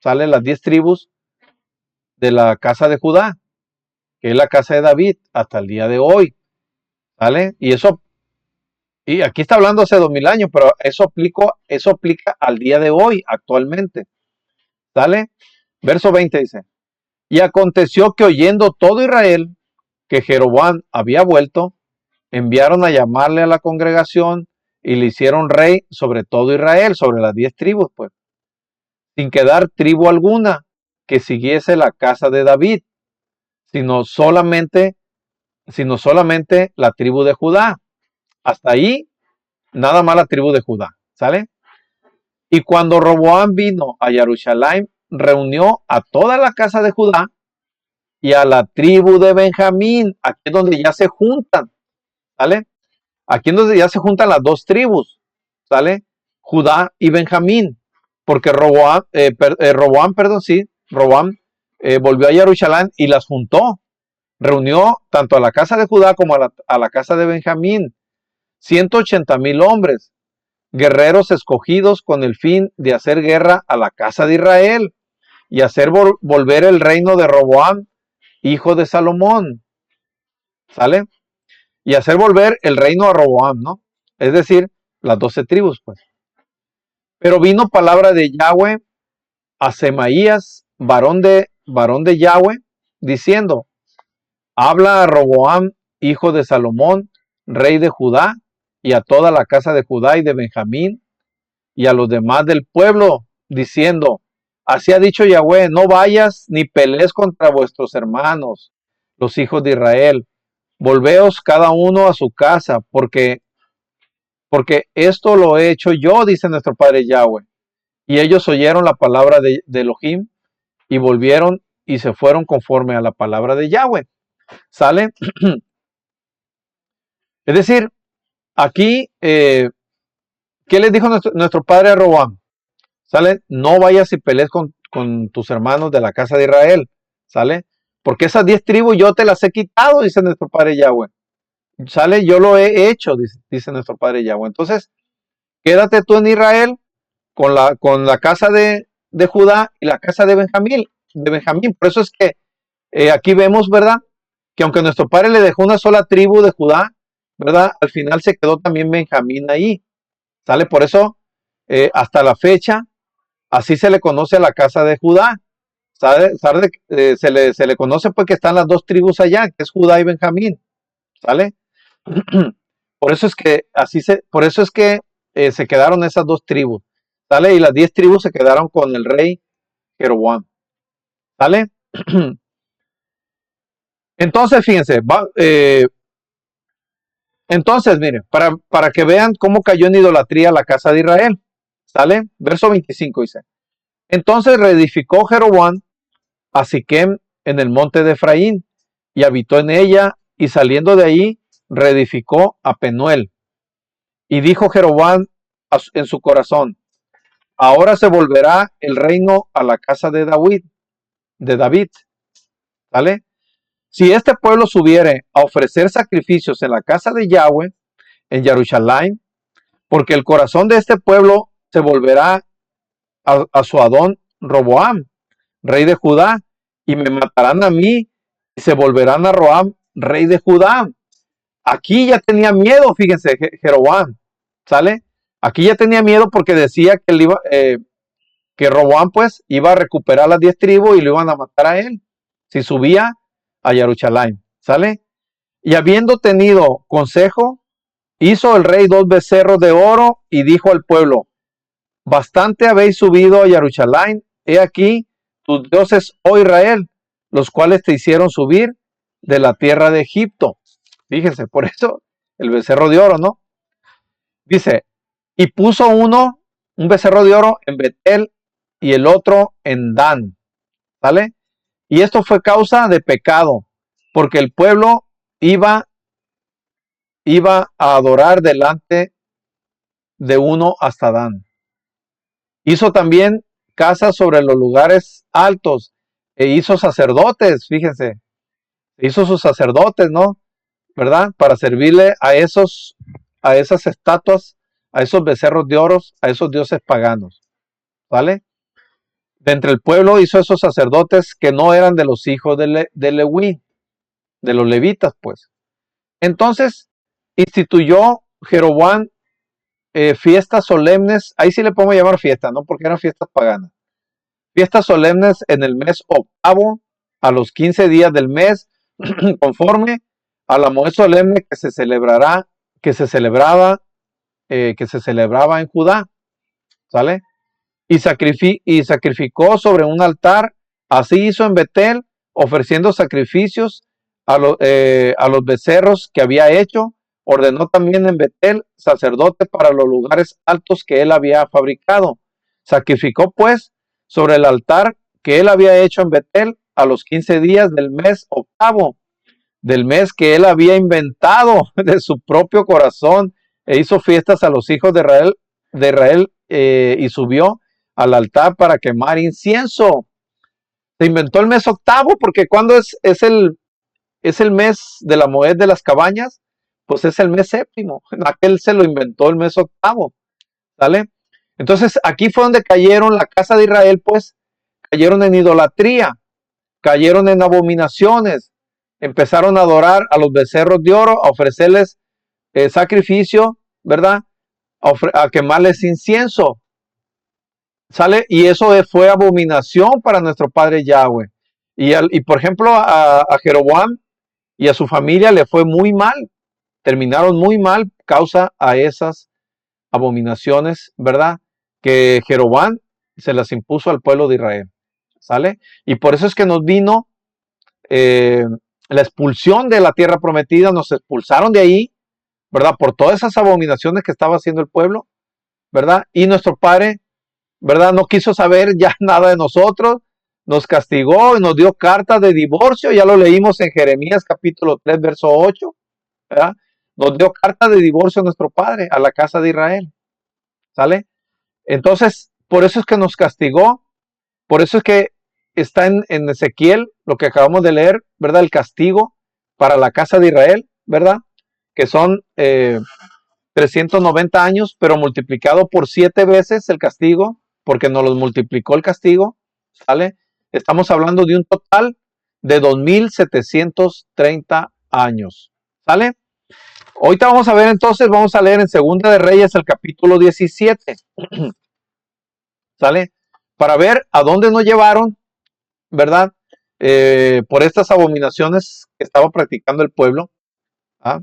salen las 10 tribus de la casa de Judá, que es la casa de David, hasta el día de hoy, ¿sale? Y aquí está hablando hace 2000 años, pero eso aplica al día de hoy, actualmente, ¿sale? Verso 20 dice, y aconteció que oyendo todo Israel que Jeroboam había vuelto, enviaron a llamarle a la congregación y le hicieron rey sobre todo Israel, sobre las 10 tribus, pues, sin quedar tribu alguna que siguiese la casa de David, sino solamente, sino solamente la tribu de Judá. Hasta ahí, nada más la tribu de Judá, ¿sale? Y cuando Roboam vino a Jerusalén, reunió a toda la casa de Judá y a la tribu de Benjamín, aquí es donde ya se juntan, ¿sale? Aquí es donde ya se juntan las dos tribus, ¿sale? Judá y Benjamín, porque Roboam, perdón, sí, Roboam volvió a Jerusalén y las juntó, reunió tanto a la casa de Judá como a la casa de Benjamín, 180,000 hombres, guerreros escogidos con el fin de hacer guerra a la casa de Israel y hacer volver el reino de Roboam, hijo de Salomón, ¿sale? Y hacer volver el reino a Roboam, ¿no? Es decir, las 12 tribus, pues. Pero vino palabra de Yahweh a Semaías, varón de Yahweh, diciendo: habla a Roboam, hijo de Salomón, rey de Judá, y a toda la casa de Judá y de Benjamín, y a los demás del pueblo, diciendo: así ha dicho Yahweh, no vayas ni pelees contra vuestros hermanos, los hijos de Israel. Volveos cada uno a su casa, porque esto lo he hecho yo, dice nuestro padre Yahweh. Y ellos oyeron la palabra de Elohim y volvieron y se fueron conforme a la palabra de Yahweh. ¿Sale? Es decir, aquí, ¿qué les dijo nuestro padre a Roboam? ¿Sale? No vayas y pelees con tus hermanos de la casa de Israel. ¿Sale? Porque esas 10 tribus yo te las he quitado, dice nuestro padre Yahweh. ¿Sale? Yo lo he hecho, dice nuestro padre Yahweh. Entonces, quédate tú en Israel con la casa de Judá y la casa de Benjamín. Por eso es que aquí vemos, ¿verdad? Que aunque nuestro padre le dejó una sola tribu de Judá, ¿verdad? Al final se quedó también Benjamín ahí. ¿Sale? Por eso, hasta la fecha, así se le conoce a la casa de Judá. Se le conoce pues que están las dos tribus allá, que es Judá y Benjamín. ¿Sale? Por eso es que se quedaron esas dos tribus. ¿Sale? Y las 10 tribus se quedaron con el rey Jeroboam. ¿Sale? Entonces, fíjense, entonces, miren, para que vean cómo cayó en idolatría la casa de Israel. ¿Sale? Verso 25 dice: entonces reedificó Jeroboam a Siquem en el monte de Efraín, y habitó en ella, y saliendo de ahí, reedificó a Penuel. Y dijo Jeroboam en su corazón: ahora se volverá el reino a la casa de David. ¿Vale? Si este pueblo subiere a ofrecer sacrificios en la casa de Yahweh, en Jerusalén, porque el corazón de este pueblo se volverá a su Adón Roboam, rey de Judá, y me matarán a mí, y se volverán a Roam, rey de Judá. Aquí ya tenía miedo, fíjense, Jeroboam, ¿sale? Aquí ya tenía miedo porque decía que que Roboam pues iba a recuperar las 10 tribus y lo iban a matar a él si subía a Jerusalén, ¿sale? Y habiendo tenido consejo, hizo el rey 2 becerros de oro y dijo al pueblo: bastante habéis subido a Jerusalén, he aquí tus dioses, oh Israel, los cuales te hicieron subir de la tierra de Egipto. Fíjense, por eso el becerro de oro, ¿no? Dice: y puso un becerro de oro en Betel y el otro en Dan, ¿vale? Y esto fue causa de pecado, porque el pueblo iba a adorar delante de uno hasta Dan. Hizo también casas sobre los lugares altos e hizo sacerdotes, fíjense, hizo sus sacerdotes, ¿no? ¿Verdad? Para servirle a esas estatuas, a esos becerros de oro, a esos dioses paganos, ¿vale? De entre el pueblo hizo esos sacerdotes que no eran de los hijos de Leví, de los levitas, pues. Entonces, instituyó Jeroboam fiestas solemnes, ahí sí le podemos llamar fiesta, ¿no? Porque eran fiestas paganas. Fiestas solemnes en el mes octavo, a los 15 días del mes, conforme a la moed solemne que se celebraba en Judá, ¿sale? Y sacrificó sobre un altar, así hizo en Betel, ofreciendo sacrificios a los becerros que había hecho. Ordenó también en Betel sacerdote para los lugares altos que él había fabricado. Sacrificó pues sobre el altar que él había hecho en Betel a los 15 días del mes octavo, del mes que él había inventado de su propio corazón, e hizo fiestas a los hijos de Israel y subió al altar para quemar incienso. Se inventó el mes octavo porque cuando es el mes de la moed de las cabañas, pues es el mes séptimo. Aquel se lo inventó el mes octavo, ¿sale? Entonces aquí fue donde cayeron la casa de Israel, pues cayeron en idolatría, cayeron en abominaciones, empezaron a adorar a los becerros de oro, a ofrecerles sacrificio, ¿verdad? A quemarles incienso. ¿Sale? Y eso fue abominación para nuestro padre Yahweh. Y por ejemplo, a Jeroboam y a su familia le fue muy mal. Terminaron muy mal causa a esas abominaciones, ¿verdad? Que Jeroboam se las impuso al pueblo de Israel. ¿Sale? Y por eso es que nos vino eh, la expulsión de la tierra prometida, nos expulsaron de ahí, ¿verdad? Por todas esas abominaciones que estaba haciendo el pueblo, ¿verdad? Y nuestro padre, ¿verdad? No quiso saber ya nada de nosotros, nos castigó y nos dio carta de divorcio, ya lo leímos en Jeremías capítulo 3, verso 8, ¿verdad? Nos dio carta de divorcio a nuestro padre, a la casa de Israel, ¿sale? Entonces, por eso es que nos castigó, por eso es que está en Ezequiel, lo que acabamos de leer, ¿verdad? El castigo para la casa de Israel, ¿verdad? Que son 390 años, pero multiplicado por 7 veces el castigo, porque nos los multiplicó el castigo, ¿sale? Estamos hablando de un total de 2730 años, ¿sale? Ahorita vamos a ver entonces, vamos a leer en Segunda de Reyes el capítulo 17, ¿sale? Para ver a dónde nos llevaron, ¿verdad? Por estas abominaciones que estaba practicando el pueblo, ¿ah?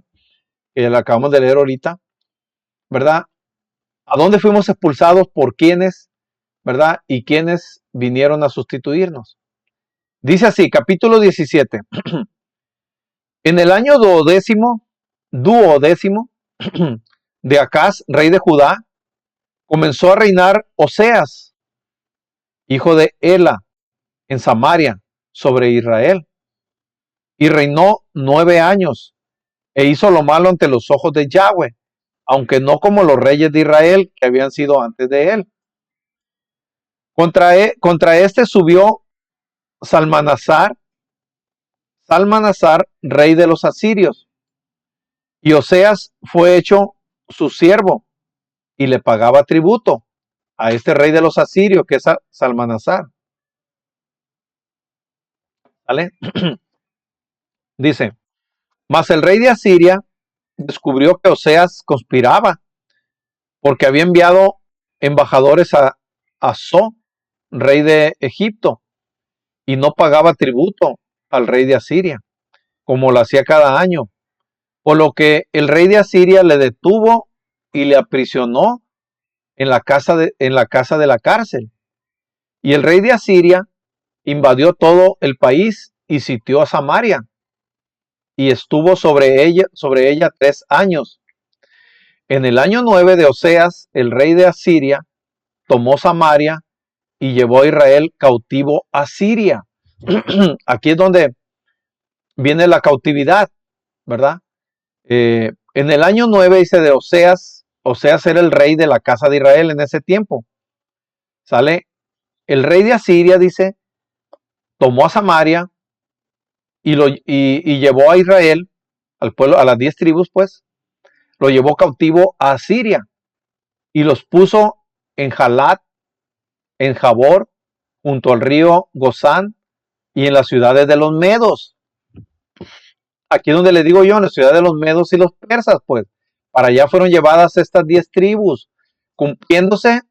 Que ya la acabamos de leer ahorita, ¿verdad? ¿A dónde fuimos expulsados? ¿Por quiénes? ¿Verdad? ¿Y quiénes vinieron a sustituirnos? Dice así, capítulo 17. En el año duodécimo de Acaz, rey de Judá, comenzó a reinar Oseas, hijo de Ela, en Samaria, sobre Israel, y reinó 9 años, e hizo lo malo ante los ojos de Yahweh, aunque no como los reyes de Israel que habían sido antes de él. Contra este subió Salmanasar, rey de los asirios, y Oseas fue hecho su siervo y le pagaba tributo a este rey de los asirios, que es Salmanasar. ¿Vale? Dice, mas el rey de Asiria descubrió que Oseas conspiraba, porque había enviado embajadores a So, rey de Egipto, y no pagaba tributo al rey de Asiria, como lo hacía cada año. Por lo que el rey de Asiria le detuvo y le aprisionó en la casa de la cárcel. Y el rey de Asiria invadió todo el país y sitió a Samaria, y estuvo sobre ella 3 años. En el año 9 de Oseas, el rey de Asiria tomó Samaria y llevó a Israel cautivo a Siria. Aquí es donde viene la cautividad, ¿verdad? En el año 9 dice de Oseas era el rey de la casa de Israel en ese tiempo. Sale, el rey de Asiria, dice, tomó a Samaria y llevó a Israel, al pueblo, a las 10 tribus, pues, lo llevó cautivo a Asiria y los puso en Jalat, en Jabor, junto al río Gozán y en las ciudades de los medos. Aquí donde le digo yo, en la ciudad de los medos y los persas, pues, para allá fueron llevadas estas 10 tribus, cumpliéndose,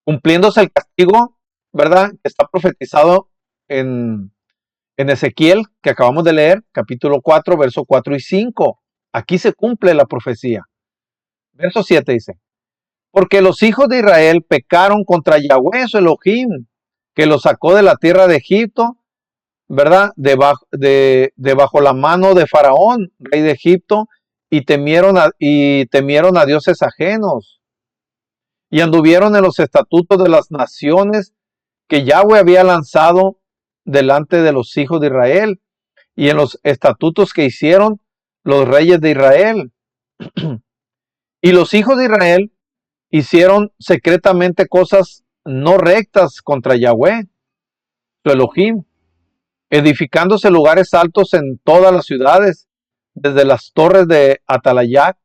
cumpliéndose el castigo, ¿verdad? Que está profetizado en Ezequiel, que acabamos de leer, capítulo 4, versos 4 y 5. Aquí se cumple la profecía. Verso 7 dice, porque los hijos de Israel pecaron contra Yahweh su Elohim, que los sacó de la tierra de Egipto, ¿verdad? Debajo la mano de Faraón, rey de Egipto, y temieron a dioses ajenos, y anduvieron en los estatutos de las naciones que Yahweh había lanzado delante de los hijos de Israel, y en los estatutos que hicieron los reyes de Israel. Y los hijos de Israel hicieron secretamente cosas no rectas contra Yahweh, su Elohim, edificándose lugares altos en todas las ciudades, desde las torres de Atalayac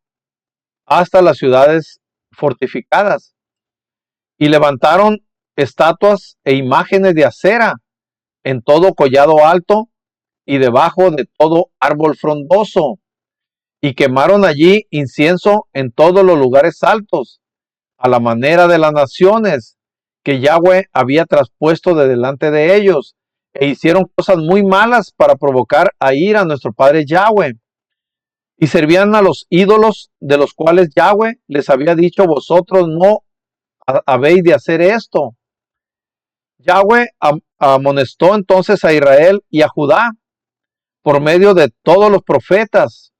hasta las ciudades fortificadas, y levantaron estatuas e imágenes de acera en todo collado alto y debajo de todo árbol frondoso, y quemaron allí incienso en todos los lugares altos, a la manera de las naciones que Yahweh había traspuesto de delante de ellos, e hicieron cosas muy malas para provocar a ira a nuestro padre Yahweh, y servían a los ídolos de los cuales Yahweh les había dicho: vosotros no habéis de hacer esto. Yahweh amonestó entonces a Israel y a Judá por medio de todos los profetas,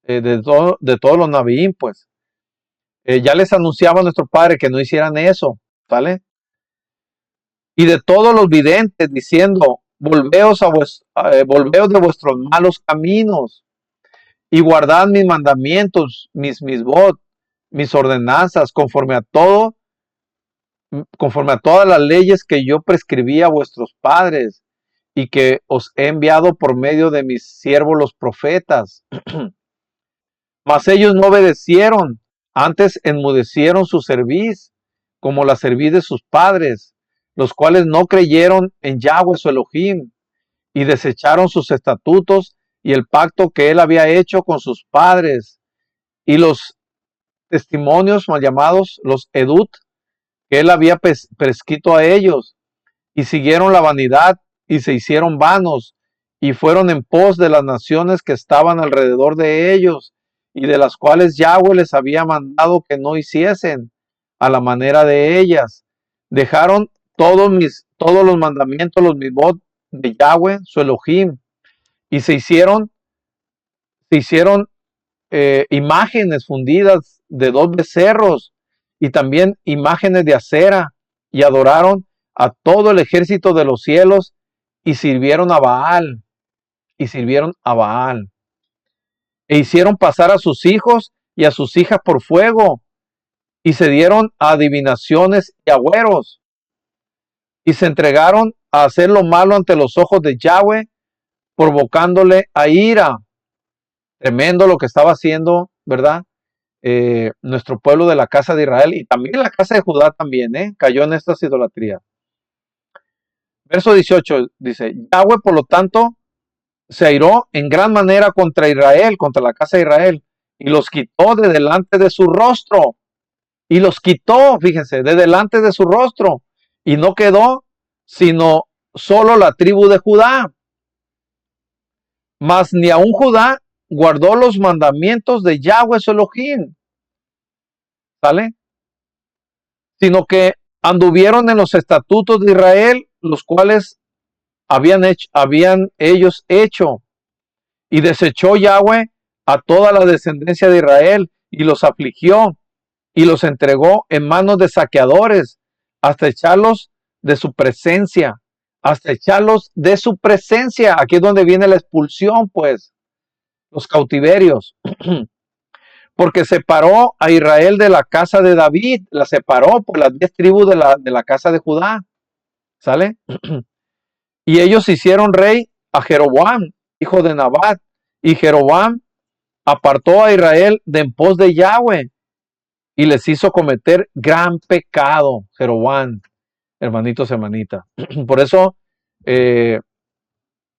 de todos los nabiín, pues. Ya les anunciaba a nuestro padre que no hicieran eso, ¿vale? Y de todos los videntes, diciendo: volveos de vuestros malos caminos y guardad mis mandamientos, mis misbot, mis ordenanzas, conforme a todas las leyes que yo prescribí a vuestros padres y que os he enviado por medio de mis siervos los profetas. Mas ellos no obedecieron, antes enmudecieron su cerviz, como la cerviz de sus padres, los cuales no creyeron en Yahweh su Elohim, y desecharon sus estatutos y el pacto que él había hecho con sus padres, y los testimonios mal llamados, los edut, que él había prescrito a ellos, y siguieron la vanidad y se hicieron vanos, y fueron en pos de las naciones que estaban alrededor de ellos, y de las cuales Yahweh les había mandado que no hiciesen a la manera de ellas. Dejaron todos los mandamientos, los mismos de Yahweh, su Elohim, y se hicieron imágenes fundidas de dos becerros y también imágenes de acera, y adoraron a todo el ejército de los cielos y sirvieron a Baal, e hicieron pasar a sus hijos y a sus hijas por fuego, y se dieron a adivinaciones y agüeros, y se entregaron a hacer lo malo ante los ojos de Yahweh, provocándole a ira. Tremendo lo que estaba haciendo, ¿verdad? Nuestro pueblo de la casa de Israel, y también la casa de Judá también, cayó en estas idolatrías. Verso 18 dice: Yahweh, por lo tanto, se airó en gran manera contra Israel, contra la casa de Israel, y los quitó de delante de su rostro. Y los quitó, fíjense, de delante de su rostro. Y no quedó sino solo la tribu de Judá. Mas ni aun Judá guardó los mandamientos de Yahweh su Elohim, ¿sale? Sino que anduvieron en los estatutos de Israel, los cuales habían ellos hecho, y desechó Yahweh a toda la descendencia de Israel, y los afligió, y los entregó en manos de saqueadores, hasta echarlos de su presencia, Aquí es donde viene la expulsión, pues, los cautiverios. Porque separó a Israel de la casa de David, la separó por las 10 tribus de la casa de Judá, ¿sale? Y ellos hicieron rey a Jeroboam, hijo de Nabat, y Jeroboam apartó a Israel de en pos de Yahweh y les hizo cometer gran pecado. Jeroboam, hermanitos, hermanitas. Por eso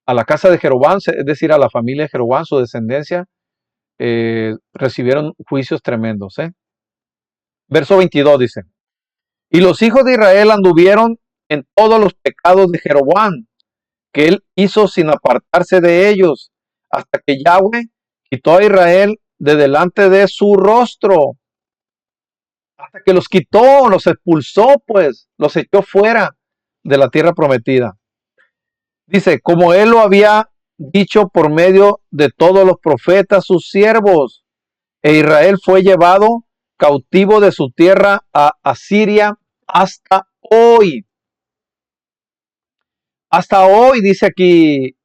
a la casa de Jeroboam, es decir, a la familia de Jeroboam, su descendencia, recibieron juicios tremendos. Verso 22 dice: y los hijos de Israel anduvieron en todos los pecados de Jeroboam, que él hizo sin apartarse de ellos, hasta que Yahweh quitó a Israel de delante de su rostro, hasta que los quitó, los expulsó, pues, los echó fuera de la tierra prometida. Dice: como él lo había dicho por medio de todos los profetas, sus siervos, e Israel fue llevado cautivo de su tierra a Asiria hasta hoy. Hasta hoy, dice aquí,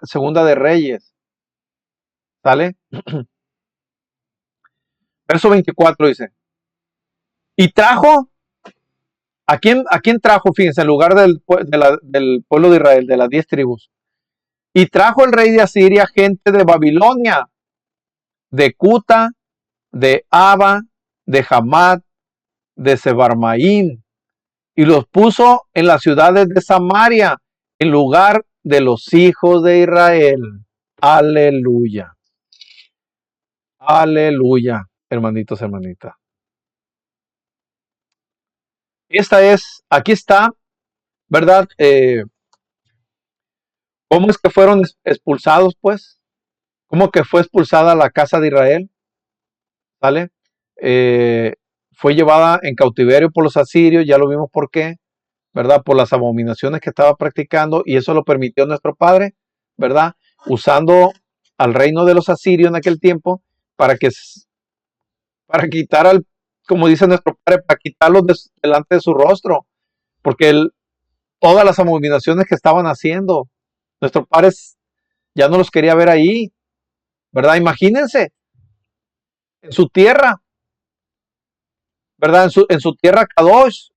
segunda de Reyes, ¿sale? Verso 24 dice: y trajo, ¿a quién trajo? Fíjense, en lugar del pueblo de Israel, de las 10 tribus. Y trajo el rey de Asiria gente de Babilonia, de Cuta, de Aba, de Hamat, de Sebarmaín, y los puso en las ciudades de Samaria, en lugar de los hijos de Israel. Aleluya. Aleluya, hermanitos, hermanitas. Aquí está, ¿verdad? ¿Cómo es que fueron expulsados, pues? ¿Cómo que fue expulsada la casa de Israel? ¿Vale? Eh, Fue llevada en cautiverio por los asirios, ya lo vimos por qué, ¿verdad? Por las abominaciones que estaba practicando, y eso lo permitió nuestro Padre, ¿verdad? Usando al reino de los asirios en aquel tiempo para que para quitar al, como dice nuestro Padre, para quitarlos delante de su rostro, porque todas las abominaciones que estaban haciendo, nuestro Padre ya no los quería ver ahí, ¿verdad? Imagínense, en su tierra, ¿verdad? En su tierra Kadosh,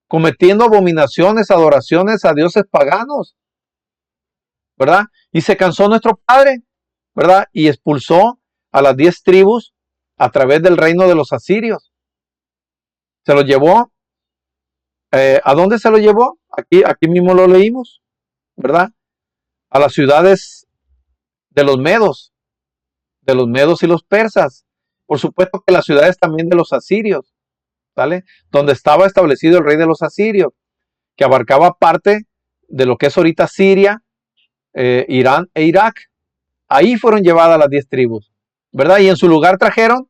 cometiendo abominaciones, adoraciones a dioses paganos, ¿verdad? Y se cansó nuestro Padre, ¿verdad? Y expulsó a las 10 tribus a través del reino de los asirios. Se los llevó, ¿a dónde se lo llevó? Aquí mismo lo leímos, ¿verdad? A las ciudades de de los medos y los persas. Por supuesto que las ciudades también de los asirios, ¿vale? Donde estaba establecido el rey de los asirios, que abarcaba parte de lo que es ahorita Siria, Irán e Irak. Ahí fueron llevadas las 10 tribus, ¿verdad? Y en su lugar trajeron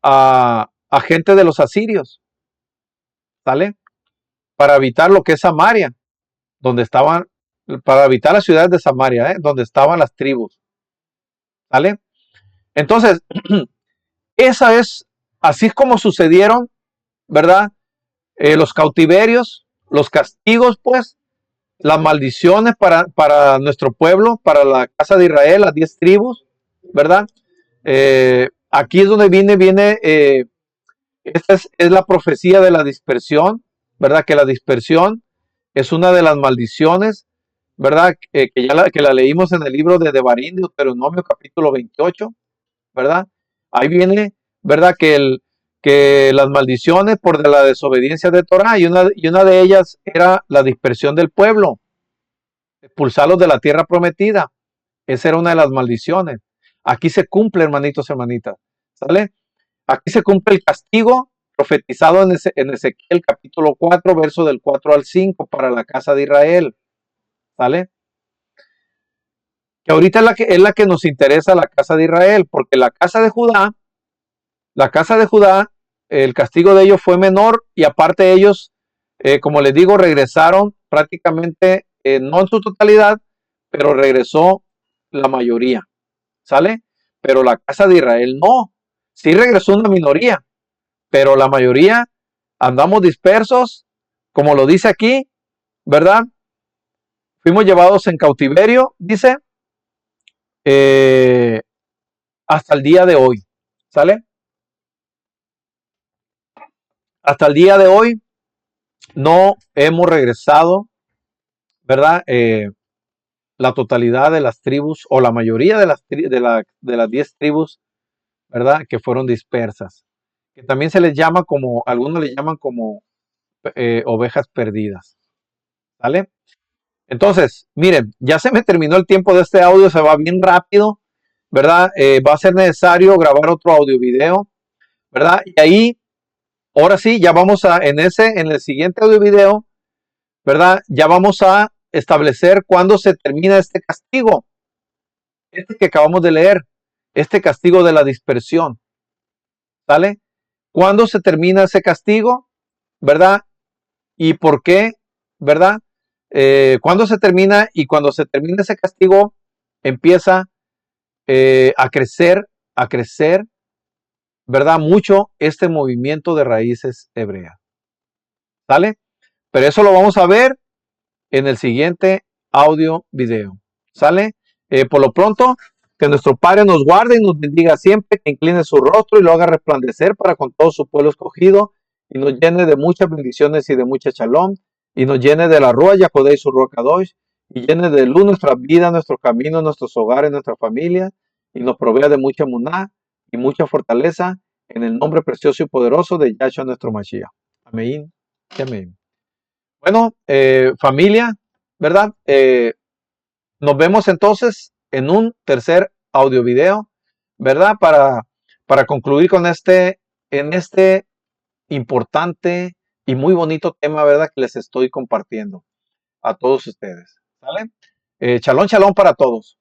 a gente de los asirios, ¿vale? Para habitar lo que es Samaria, donde estaban, para habitar las ciudades de Samaria, donde estaban las tribus, ¿vale? Entonces, esa es, así es como sucedieron, ¿verdad? Los cautiverios, los castigos, pues, las maldiciones para nuestro pueblo, para la casa de Israel, las 10 tribus, ¿verdad? Aquí es donde viene esta es la profecía de la dispersión, ¿verdad? Que la dispersión es una de las maldiciones, ¿verdad? Que la leímos en el libro de Devarim, Deuteronomio capítulo 28, ¿verdad? Ahí viene, ¿verdad? Que las maldiciones por de la desobediencia de Torah, y una de ellas era la dispersión del pueblo, expulsarlos de la tierra prometida. Esa era una de las maldiciones. Aquí se cumple, hermanitos, hermanitas, ¿sale? Aquí se cumple el castigo profetizado en Ezequiel capítulo 4, verso del 4 al 5 para la casa de Israel, ¿sale? Que ahorita es la que nos interesa, la casa de Israel, porque la casa de Judá, el castigo de ellos fue menor, y aparte ellos, como les digo, regresaron prácticamente, no en su totalidad, pero regresó la mayoría, ¿sale? Pero la casa de Israel no, sí regresó una minoría, pero la mayoría andamos dispersos, como lo dice aquí, ¿verdad? Fuimos llevados en cautiverio, dice, eh, hasta el día de hoy, ¿sale? Hasta el día de hoy no hemos regresado, ¿verdad? La totalidad de las tribus, o la mayoría de las 10 tribus, ¿verdad? Que fueron dispersas. Que también se les llama como, algunos le llaman como ovejas perdidas, ¿vale? Entonces, miren, ya se me terminó el tiempo de este audio, se va bien rápido, ¿verdad? Va a ser necesario grabar otro audio video, ¿verdad? Y ahí, ahora sí, ya vamos en el siguiente audio video, ¿verdad? Ya vamos a establecer cuándo se termina este castigo, este que acabamos de leer, este castigo de la dispersión, ¿sale? ¿Cuándo se termina ese castigo, ¿verdad? ¿Y por qué, verdad? ¿Cuándo se termina? Y cuando se termina ese castigo, empieza a crecer, ¿verdad? Mucho este movimiento de raíces hebreas, ¿sale? Pero eso lo vamos a ver en el siguiente audio video, ¿sale? Por lo pronto, que nuestro Padre nos guarde y nos bendiga siempre, que incline su rostro y lo haga resplandecer para con todo su pueblo escogido, y nos llene de muchas bendiciones y de mucha shalom, y nos llene de la Ruach Yacodé y su Ruach Kadosh, y llene de luz nuestra vida, nuestros caminos, nuestros hogares, nuestra familia, y nos provea de mucha muná y mucha fortaleza, en el nombre precioso y poderoso de Yahshua nuestro Mashiach. Amén y amén. Bueno, familia, ¿verdad? Nos vemos entonces en un tercer audio video. ¿verdad? Para concluir con en este importante y muy bonito tema, ¿verdad? Que les estoy compartiendo a todos ustedes. ¿Sale? Chalón, chalón para todos.